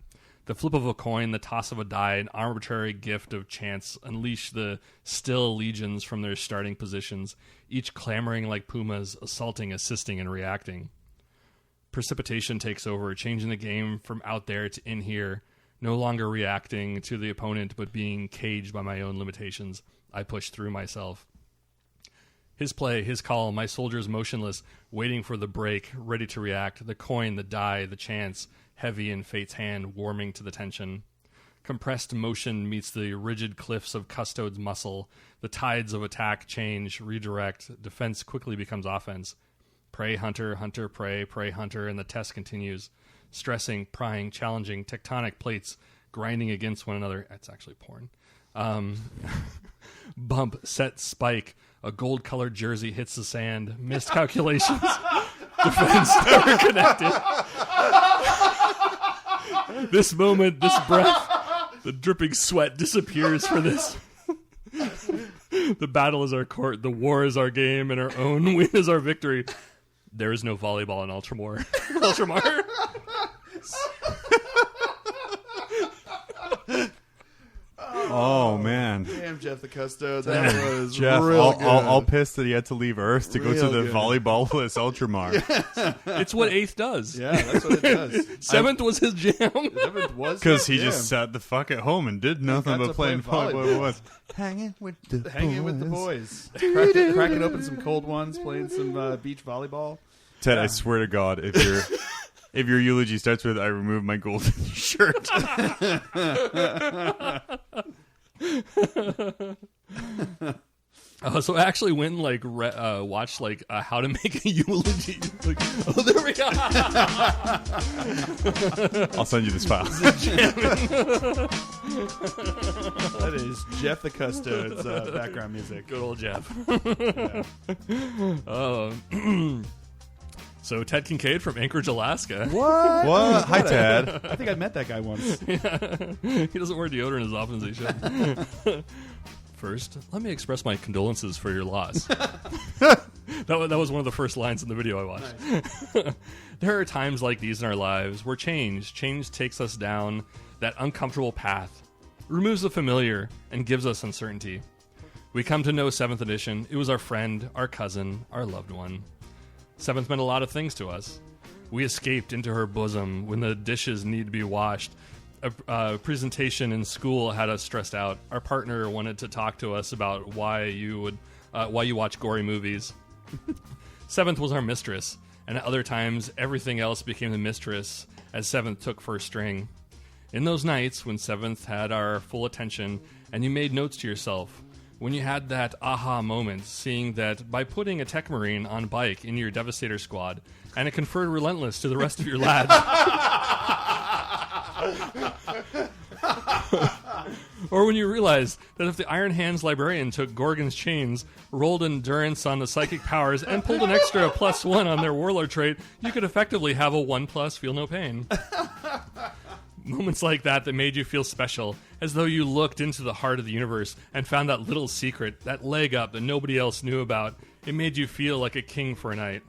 The flip of a coin, the toss of a die, an arbitrary gift of chance unleash the still legions from their starting positions, each clamoring like pumas, assaulting, assisting, and reacting. Precipitation takes over, changing the game from out there to in here, no longer reacting to the opponent, but being caged by my own limitations. I push through myself. His play, his call, my soldiers motionless, waiting for the break, ready to react, the coin, the die, the chance, heavy in fate's hand, warming to the tension. Compressed motion meets the rigid cliffs of Custode's muscle. The tides of attack change, redirect. Defense quickly becomes offense. Prey hunter, hunter prey, prey hunter, and the test continues. Stressing, prying, challenging, tectonic plates, grinding against one another. That's actually porn. Bump, set, spike. A gold-colored jersey hits the sand. Missed calculations. Defense never connected. This moment, this breath, the dripping sweat disappears for this. The battle is our court, the war is our game, and our own win is our victory. There is no volleyball in Ultramar. Ultramar. Oh man! Damn, Jeff the Custode. That was Jeff, real good. all pissed that he had to leave Earth to go to the good. volleyball-less Ultramar. It's what 8th does. Yeah, that's what it does. 7th was his jam. Seventh was Because he his just jam. sat the fuck at home and did nothing got but to play playing volleyball. Hanging with the boys. Cracking open some cold ones, playing some beach volleyball. Ted, I swear to God, if your eulogy starts with "I removed my golden shirt," So I actually went and watched how to make a eulogy. Oh, there we go. I'll send you this file. That is Jeff the Custode's background music. Good old Jeff. So Ted Kincaid from Anchorage, Alaska. What? Hi, Ted. I think I met that guy once. He doesn't wear deodorant as often as he should. First, let me express my condolences for your loss. That was one of the first lines in the video I watched. Nice. There are times like these in our lives where change takes us down that uncomfortable path, removes the familiar, and gives us uncertainty. We come to know 7th edition. It was our friend, our cousin, our loved one. 7th meant a lot of things to us. We escaped into her bosom when the dishes need to be washed. A presentation in school had us stressed out. Our partner wanted to talk to us about why you watch gory movies. 7th was our mistress, and at other times everything else became the mistress as 7th took first string. In those nights when 7th had our full attention and you made notes to yourself, when you had that aha moment, seeing that by putting a techmarine on bike in your devastator squad and a conferred relentless to the rest of your lads, or when you realized that if the Iron Hands Librarian took Gorgon's chains, rolled endurance on the psychic powers, and pulled an extra +1 on their warlord trait, you could effectively have a 1+ feel no pain. Moments like that made you feel special, as though you looked into the heart of the universe and found that little secret, that leg up that nobody else knew about. It made you feel like a king for a night.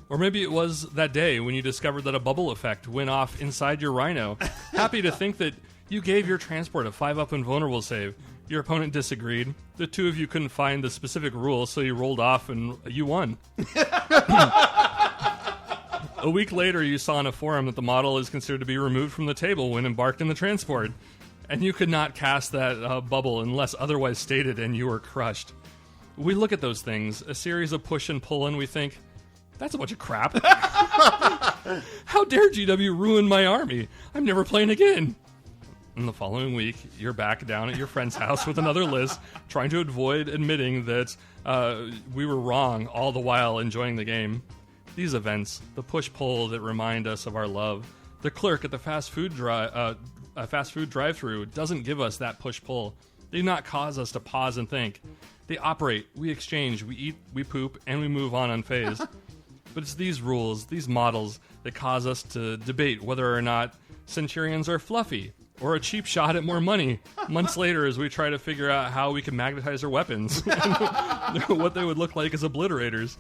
Or maybe it was that day when you discovered that a bubble effect went off inside your rhino. Happy to think that you gave your transport a 5-up invulnerable save. Your opponent disagreed. The two of you couldn't find the specific rule, so you rolled off and you won. A week later, you saw on a forum that the model is considered to be removed from the table when embarked in the transport. And you could not cast that bubble unless otherwise stated, and you were crushed. We look at those things, a series of push and pull, and we think, that's a bunch of crap. How dare GW ruin my army? I'm never playing again. And the following week, you're back down at your friend's house with another list, trying to avoid admitting that we were wrong, all the while enjoying the game. These events, the push-pull that remind us of our love, the clerk at the fast food drive-thru doesn't give us that push-pull. They do not cause us to pause and think. They operate, we exchange, we eat, we poop, and we move on unfazed. But it's these rules, these models, that cause us to debate whether or not Centurions are fluffy or a cheap shot at more money. Months later, as we try to figure out how we can magnetize their weapons, what they would look like as Obliterators.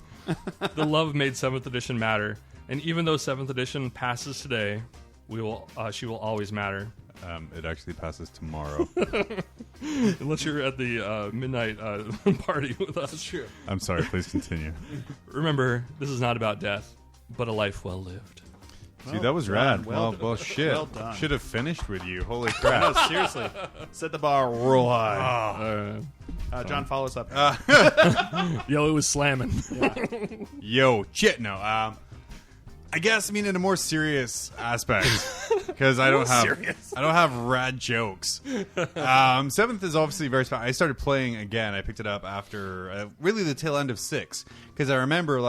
The love made 7th edition matter, and even though 7th edition passes today, she will always matter. It actually passes tomorrow. Unless you're at the midnight party with us. True. I'm sorry, please continue. Remember, this is not about death, but a life well lived. Dude, that was rad. Well, shit. Well done. Should have finished with you. Holy crap. No, seriously. Set the bar real high. John, follow us up. Yo, it was slamming. Yo, shit, no. I guess, in a more serious aspect, because I don't have rad jokes. 7th is obviously very special. I started playing again. I picked it up after really the tail end of 6, because I remember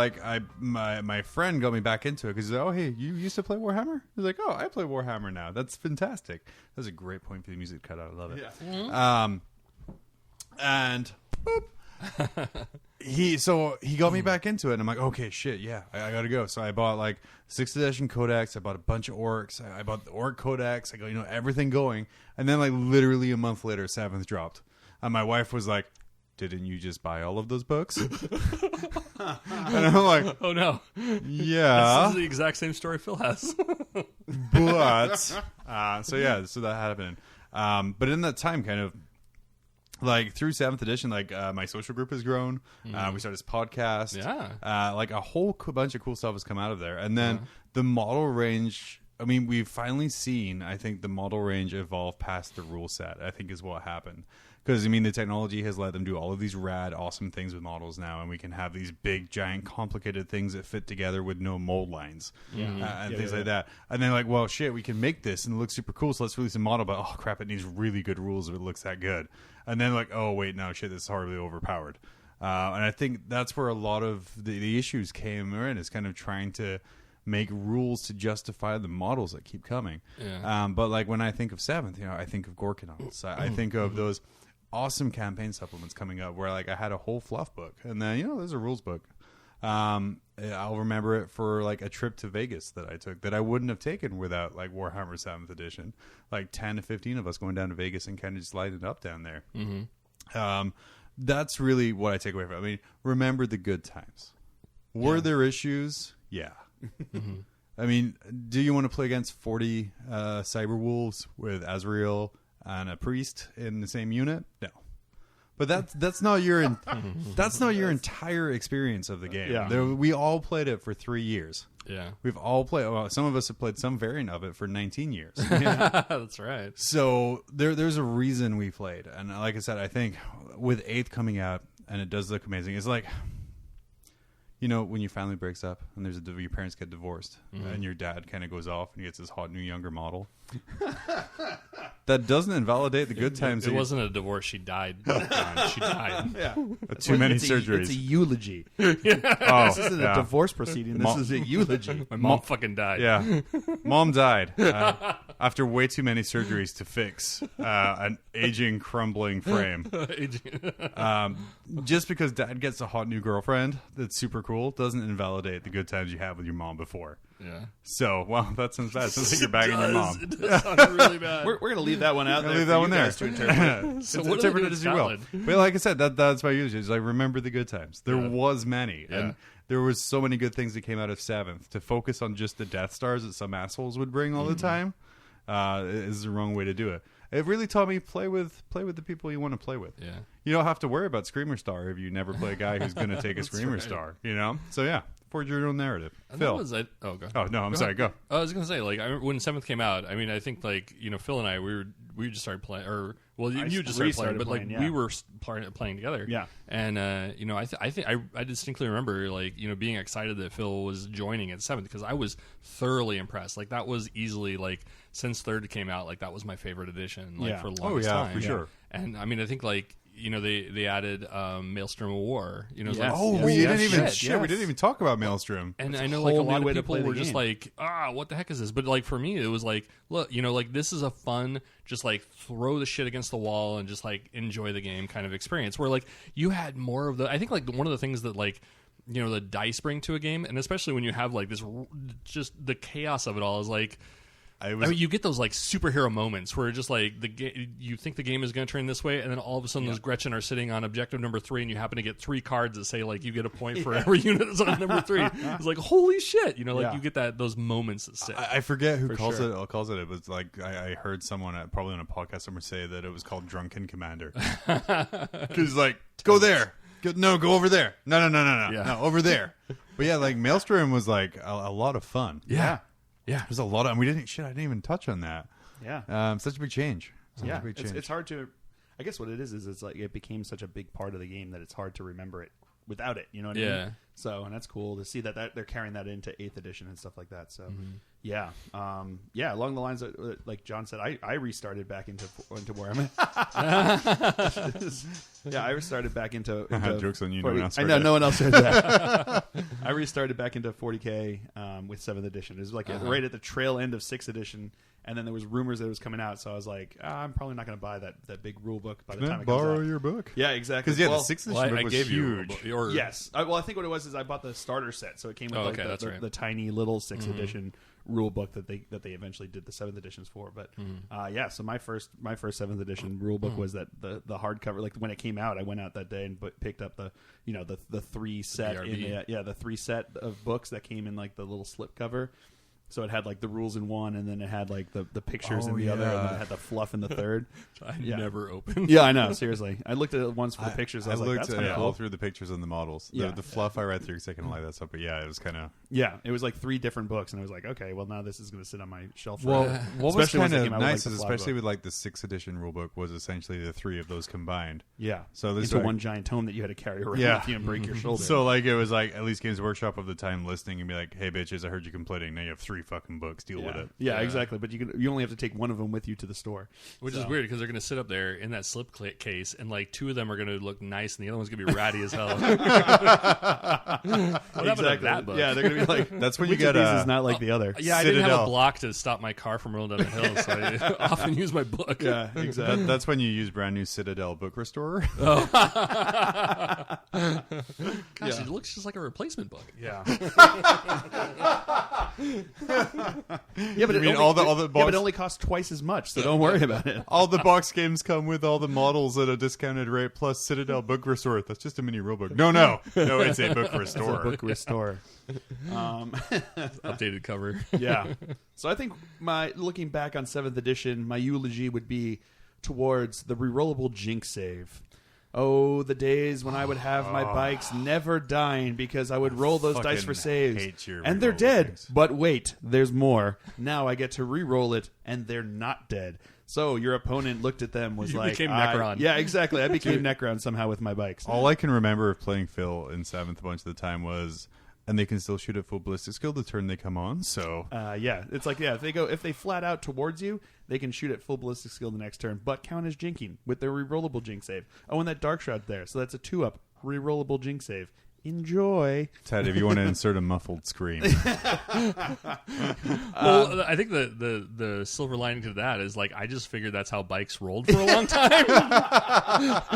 my friend got me back into it because he's like, oh, hey, you used to play Warhammer? He's like, oh, I play Warhammer now. That's fantastic. That's a great point for the music cut out. I love it. Yeah. Mm-hmm. And boop. He got me back into it, and I'm like, okay, shit, yeah, I gotta go. So I bought 6th edition codex. I bought a bunch of orcs. I bought the orc codex. I got everything going, and then literally a month later, 7th dropped, and my wife was like, "Didn't you just buy all of those books?" And I'm like, "Oh no, yeah, this is the exact same story Phil has." But so that happened. But in that time, kind of. Through 7th edition, my social group has grown. We started this podcast. Yeah. A whole bunch of cool stuff has come out of there. And then the model range, we've finally seen, I think, the model range evolve past the rule set, I think is what happened. Because, the technology has let them do all of these rad, awesome things with models now, and we can have these big, giant, complicated things that fit together with no mold lines and things like that. And then, well, shit, we can make this, and it looks super cool, so let's release a model, but, oh, crap, it needs really good rules if it looks that good. And then, oh, wait, no, shit, this is horribly overpowered. And I think that's where a lot of the issues came in, is kind of trying to make rules to justify the models that keep coming. Yeah. But, when I think of 7th, I think of Gorgon. I think of those awesome campaign supplements coming up where I had a whole fluff book, and then there's a rules book. I'll remember it for a trip to Vegas that I took that I wouldn't have taken without Warhammer 7th edition. 10 to 15 of us going down to Vegas and kind of just lighting it up down there. That's really what I take away from it. Remember the good times. Were there issues? Yeah. Do you want to play against 40 cyber wolves with Azrael and a priest in the same unit? No. But that's not your entire experience of the game. Yeah. We all played it for 3 years. Yeah. We've all played. Well, some of us have played some variant of it for 19 years. That's right. So there's a reason we played, and like I said, I think with 8th coming out, and it does look amazing. It's when your family breaks up and your parents get divorced, and your dad kind of goes off and he gets this hot new younger model. That doesn't invalidate the good times. It wasn't a divorce. She died. She died. Yeah. Too many surgeries. It's a eulogy. Oh, this isn't a divorce proceeding. This is a eulogy. My mom fucking died. Yeah. Mom died after way too many surgeries to fix an aging, crumbling frame. Just because dad gets a hot new girlfriend that's super cool doesn't invalidate the good times you had with your mom before. Yeah. So, well, that sounds bad. It sounds like you're bagging your mom. It does sound really bad. We're going to leave that one out there. Leave that one there. To interpret. So interpret it as you will. But like I said, that's my usage. It's remember the good times. There was many. Yeah. And there was so many good things that came out of 7th. To focus on just the Death Stars that some assholes would bring all the time is the wrong way to do it. It really taught me play with the people you want to play with. Yeah. You don't have to worry about Screamer Star if you never play a guy who's going to take a Screamer Star. So yeah. Forge your own narrative. Phil. Go. Oh no, I'm sorry. Go. I was gonna say, I remember when 7th came out. I think Phil and I we just started playing, or you just started playing, but we were playing together. Yeah. And I distinctly remember being excited that Phil was joining at 7th because I was thoroughly impressed. That was easily since 3rd came out, that was my favorite edition. For the longest time. For sure. And I think they added Maelstrom of War. We didn't even talk about Maelstrom. And I know a lot of people were just what the heck is this? But for me, it was look, this is a fun, just throw the shit against the wall and just enjoy the game kind of experience. Where you had more of the. I think one of the things that the dice bring to a game, and especially when you have like this, just the chaos of it all is like. I mean, you get those like superhero moments where just like you think the game is going to turn this way, and then all of a sudden those Gretchen are sitting on objective number 3, and you happen to get 3 cards that say like you get a point for every unit that's on number 3. It's like holy shit, you get those moments that stick. I forget who calls it. It was like I heard someone probably on a podcast somewhere say that it was called Drunken Commander because like go there, go over there, no over there. But yeah, like Maelstrom was like a lot of fun. Yeah, there's a lot of. I didn't even touch on that. Yeah, such a big change. It's hard to. I guess what it is it's like it became such a big part of the game that it's hard to remember it without it. You know what I mean? So, and that's cool to see that they're carrying that into 8th edition and stuff like that. So, yeah, along the lines of like John said, I restarted back into where I'm at. Yeah, I restarted back into jokes on you. 40, no one else I know no one else heard that. I restarted back into 40K with 7th edition. It was like right at the trail end of 6th edition. And then there was rumors that it was coming out, so I was like, I'm probably not going to buy that big rule book by the time it comes out. Borrow your book. Yeah, exactly. Because the 6th edition book was huge. Yes. I think what it was is I bought the starter set, so it came with the tiny little 6th edition rule book that they eventually did the 7th editions for. But so my first 7th edition rule book was that the hardcover. Like when it came out, I went out that day and picked up the 3 set the 3 set of books that came in like the little slip cover. So it had like the rules in one, and then it had like the pictures in the other, and then it had the fluff in the third. I never opened. Yeah, I know. Seriously, I looked at it once for the pictures. I looked that's all through the pictures and the models. The fluff I read through because I kind of like that stuff. But yeah, it was kind of it was like 3 different books, and I was like, okay, well now this is going to sit on my shelf. Well, what was kind of nice is especially with like the 6th edition rulebook was essentially the 3 of those combined. Yeah, so this into one giant tome that you had to carry around with you and break your shoulder. So like it was like at least Games Workshop of the time listening and be like, hey bitches, I heard you complaining. Now you have 3 fucking books. Deal with it. Yeah, exactly. But you only have to take one of them with you to the store, which is weird because they're going to sit up there in that slip case, and like 2 of them are going to look nice, and the other one's going to be ratty as hell. What happened to that book? Yeah, they're going to be like, that's when you get is not like the other. Yeah, Citadel. I didn't have a block to stop my car from rolling down the hill, so I often use my book. Yeah, exactly. That's when you use brand new Citadel book restorer. Gosh, it looks just like a replacement book. Yeah. But it only costs twice as much, so don't worry about it. All the box games come with all the models at a discounted rate plus Citadel book restore. That's just a mini rulebook. No, it's a book restore. It's a book restore. Updated cover. Yeah. So I think looking back on 7th edition, my eulogy would be towards the rerollable jinx save. Oh, the days when I would have my bikes never dying because I would roll those dice for saves. And they're dead. Things. But wait, there's more. Now I get to re-roll it, and they're not dead. So your opponent looked at them, was you like... became Necron. Yeah, exactly. I became Necron somehow with my bikes. All I can remember of playing Phil in 7th a bunch of the time was... And they can still shoot at full ballistic skill the turn they come on. So it's like if they flat out towards you, they can shoot at full ballistic skill the next turn, but count as jinking with their rerollable jinx save. Oh, and that dark shroud there, so that's a 2-up rerollable jinx save. Enjoy, Ted. If you want to insert a muffled scream. Well, I think the silver lining to that is like I just figured that's how bikes rolled for a long time.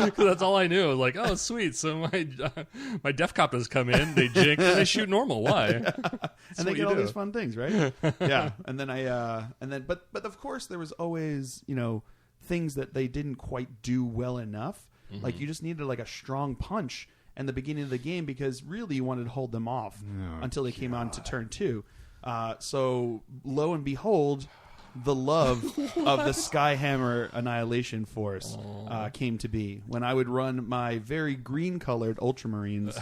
Because that's all I knew. I was like, oh, sweet. So my def coppers come in, they jink, and they shoot normal. Why? And they get all these fun things, right? Yeah. And then but of course there was always things that they didn't quite do well enough. Mm-hmm. Like you just needed like a strong punch in the beginning of the game because really you wanted to hold them off until they came on to turn 2. So lo and behold, the love of the Skyhammer Annihilation Force came to be when I would run my very green-colored Ultramarines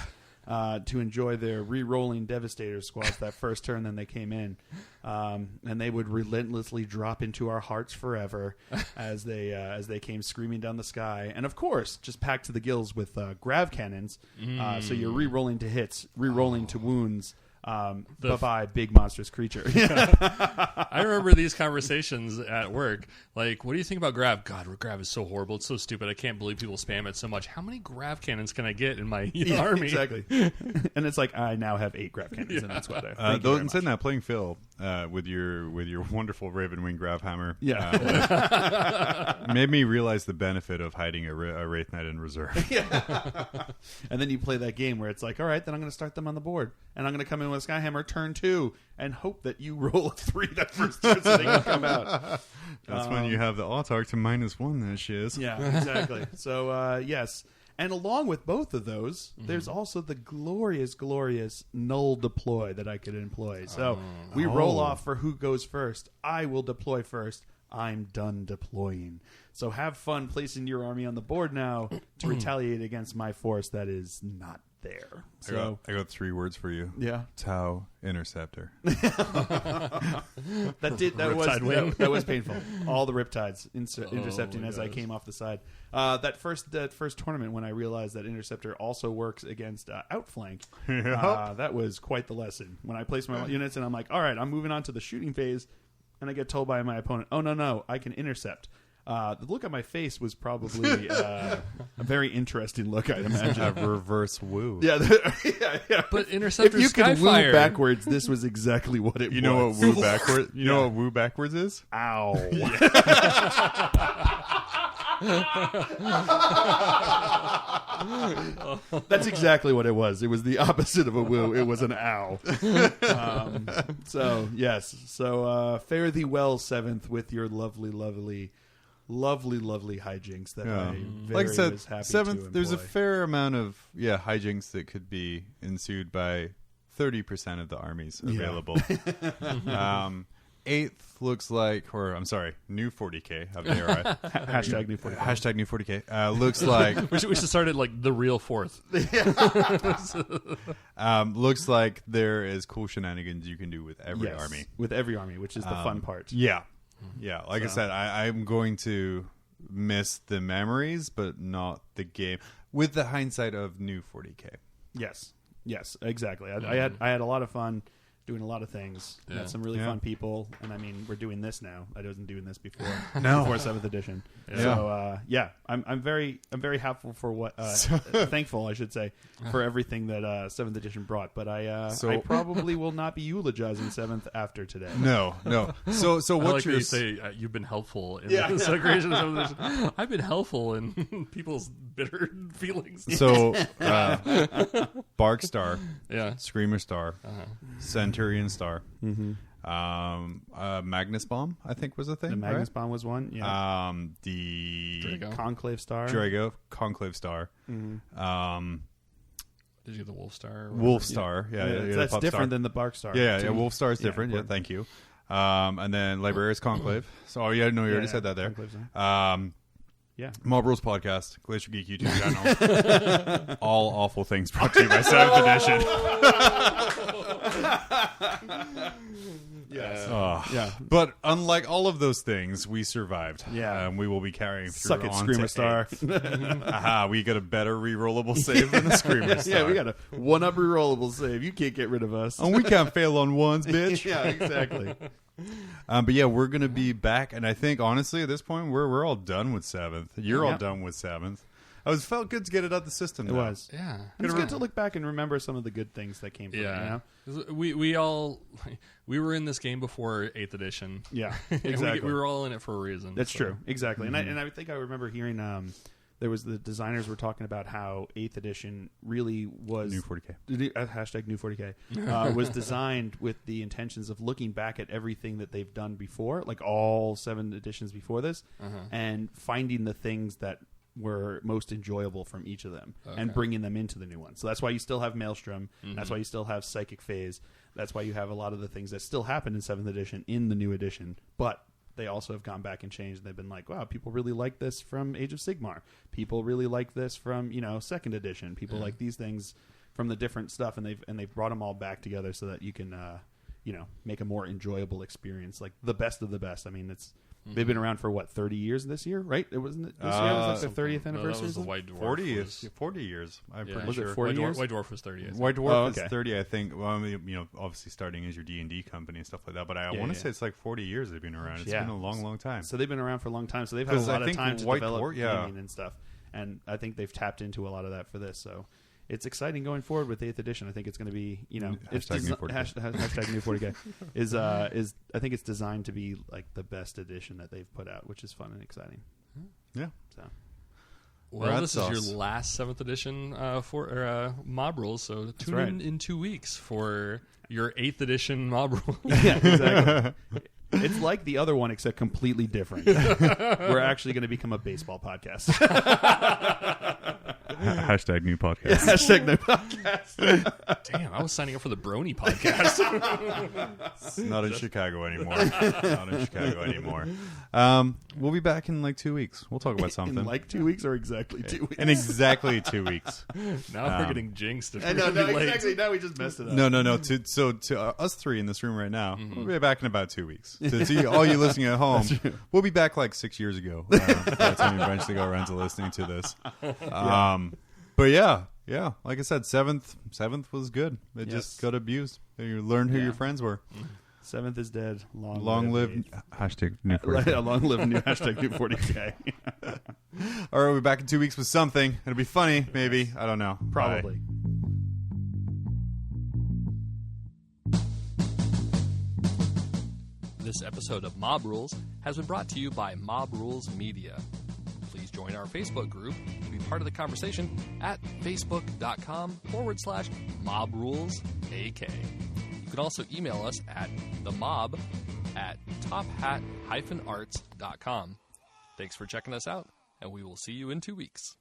to enjoy their re-rolling Devastator squads that first turn. Then they came in, and they would relentlessly drop into our hearts forever as they came screaming down the sky. And of course, just packed to the gills with grav cannons. So you're re-rolling to hits, re-rolling to wounds. Bye-bye, big monstrous creature. I remember these conversations at work. Like, what do you think about grav? God, grav is so horrible. It's so stupid. I can't believe people spam it so much. How many grav cannons can I get in my army? Exactly. And it's like, I now have 8 grav cannons, and that's what I though, in saying that, playing Phil, with your wonderful Raven Wing Grab Hammer. Yeah. Made me realize the benefit of hiding a Wraith Knight in reserve. Yeah. And then you play that game where it's like, all right, then I'm going to start them on the board. And I'm going to come in with Skyhammer turn 2 and hope that you roll a 3 that first turn so they can come out. That's when you have the Autarch to -1 that shiz. Yeah, exactly. So, yes. And along with both of those, there's also the glorious null deploy that I could employ. So we roll off for who goes first. I will deploy first. I'm done deploying. So have fun placing your army on the board now to retaliate against my force that is not there. So I got 3 words for you. Yeah. Tau Interceptor. That was painful. All the riptides intercepting as I came off the side. That first tournament when I realized that Interceptor also works against outflank. That was quite the lesson. When I placed my units and I'm like, all right, I'm moving on to the shooting phase, and I get told by my opponent, oh no, I can intercept. The look on my face was probably a very interesting look, I'd imagine. A reverse woo. Yeah. But Interceptor If you could woo Skyfire. backwards, this was exactly what it was. You know what woo backwards? You know what woo backwards is? Ow. That's exactly what it was. It was the opposite of a woo. It was an ow. So, yes. So, fare thee well, 7th, with your lovely hijinks that I like I said, was happy 7th, to there's a employ. fair amount of hijinks that could be ensued by 30% of the armies available. 8th looks like, or I'm sorry, new 40k. How dare I? Hashtag new 40k. Hashtag new 40k. Looks like We should start at like the real 4th. looks like there is cool shenanigans you can do with every Yes, army. with every army, which is the fun part. Yeah. Like I said, I'm going to miss the memories, but not the game. With the hindsight of new 40k. Yes, exactly. I had a lot of fun doing a lot of things. Yeah. Met some really fun people, and I mean, we're doing this now. I wasn't doing this before. No. Before 7th edition. Yeah. So I'm very happy for what thankful I should say for everything that 7th edition brought. But I probably will not be eulogizing 7th after today. No. So I what like you're you say you've been helpful in the creation of 7th edition. I've been helpful in people's bitter feelings. So Bark Star, Yeah. Screamer Star, Centurion Star, Magnus Bomb, I think was a thing. The Magnus right? Bomb was one. Yeah. The Drago. Conclave Star. Drago, Conclave Star, Did you get the Wolf Star? or Wolf whatever? Star. Yeah, That's Pup different Star. than the Bark Star. Yeah, Wolf Star is different. Yeah, important. thank you. And then Librarians Conclave. So you already said that there. Conclave Star. Yeah. Mob Rules Podcast, Glacier Geek YouTube channel. All awful things brought to you by 7th edition. Yes. Yeah. But unlike all of those things, we survived. Yeah. And we will be carrying through Suck it, on Screamer to Star. 8th. Aha, we got a better rerollable save than the Screamer Star. Yeah, we got a 1-up rerollable save. You can't get rid of us. And we can't fail on ones, bitch. Yeah, exactly. But yeah, we're going to be back. And I think, honestly, at this point, we're all done with 7th. You're all Yeah. done with 7th. It felt good to get it out the system. It though. was. Yeah. It's good to look back and remember some of the good things that came from it. Yeah. You know? We were in this game before 8th edition. Yeah, And exactly. we were all in it for a reason. That's so. true. Exactly. And I think I remember hearing there was the designers were talking about how 8th edition really was New 40K. Hashtag new 40K was designed with the intentions of looking back at everything that they've done before, like all 7 editions before this, and finding the things that were most enjoyable from each of them and bringing them into the new one. So that's why you still have Maelstrom. That's why you still have Psychic Phase. That's why you have a lot of the things that still happen in 7th edition in the new edition. But they also have gone back and changed. And they've been like, wow, people really like this from Age of Sigmar. People really like this from 2nd edition. People like these things from the different stuff, and they've brought them all back together so that you can make a more enjoyable experience, like the best of the best. I mean, they've been around for 30 years this year, right? It wasn't this year. It was like their 30th No, anniversary. that was the or something? White Dwarf. 40 years. I'm pretty Was it sure. 40 years? White Dwarf was 30. I think. White Dwarf okay. is 30, I think. Well, I mean, obviously starting as your D&D company and stuff like that. But I want to say it's like 40 years they've been around. It's been a long, long time. So they've been around for a long time. So they've had a 'Cause I lot of think time to White develop Dwarf- yeah. gaming and stuff. And I think they've tapped into a lot of that for this. So it's exciting going forward with 8th edition. I think it's going to be, Hashtag new 40K. hashtag new 40K is I think it's designed to be like the best edition that they've put out, which is fun and exciting. Yeah. So. Well, this is your last 7th edition for mob rules, so tune in 2 weeks for your 8th edition mob rules. Yeah, exactly. It's like the other one, except completely different. We're actually going to become a baseball podcast. Hashtag new podcast. Hashtag new podcast. Damn, I was signing up for the Brony podcast. Not in Chicago anymore. Not in Chicago anymore. We'll be back in like 2 weeks. We'll talk about something. In like 2 weeks or exactly 2 weeks? In exactly 2 weeks. Now we're getting jinxed. I know, exactly. Now we just messed it up. No. To us three in this room right now, we'll be back in about 2 weeks. To all you listening at home, we'll be back like 6 years ago. By the time you eventually go around to listening to this. But yeah, like I said, 7th was good. It just got abused. You learned who your friends were. 7th is dead. Long live hashtag new 40K. Long live new hashtag new 40K. All right, we'll be back in 2 weeks with something. It'll be funny, maybe. I don't know. Probably. Bye. This episode of Mob Rules has been brought to you by Mob Rules Media. Please join our Facebook group to be part of the conversation at facebook.com/mobrulesak. You can also email us at themob@tophat-arts.com. Thanks for checking us out, and we will see you in 2 weeks.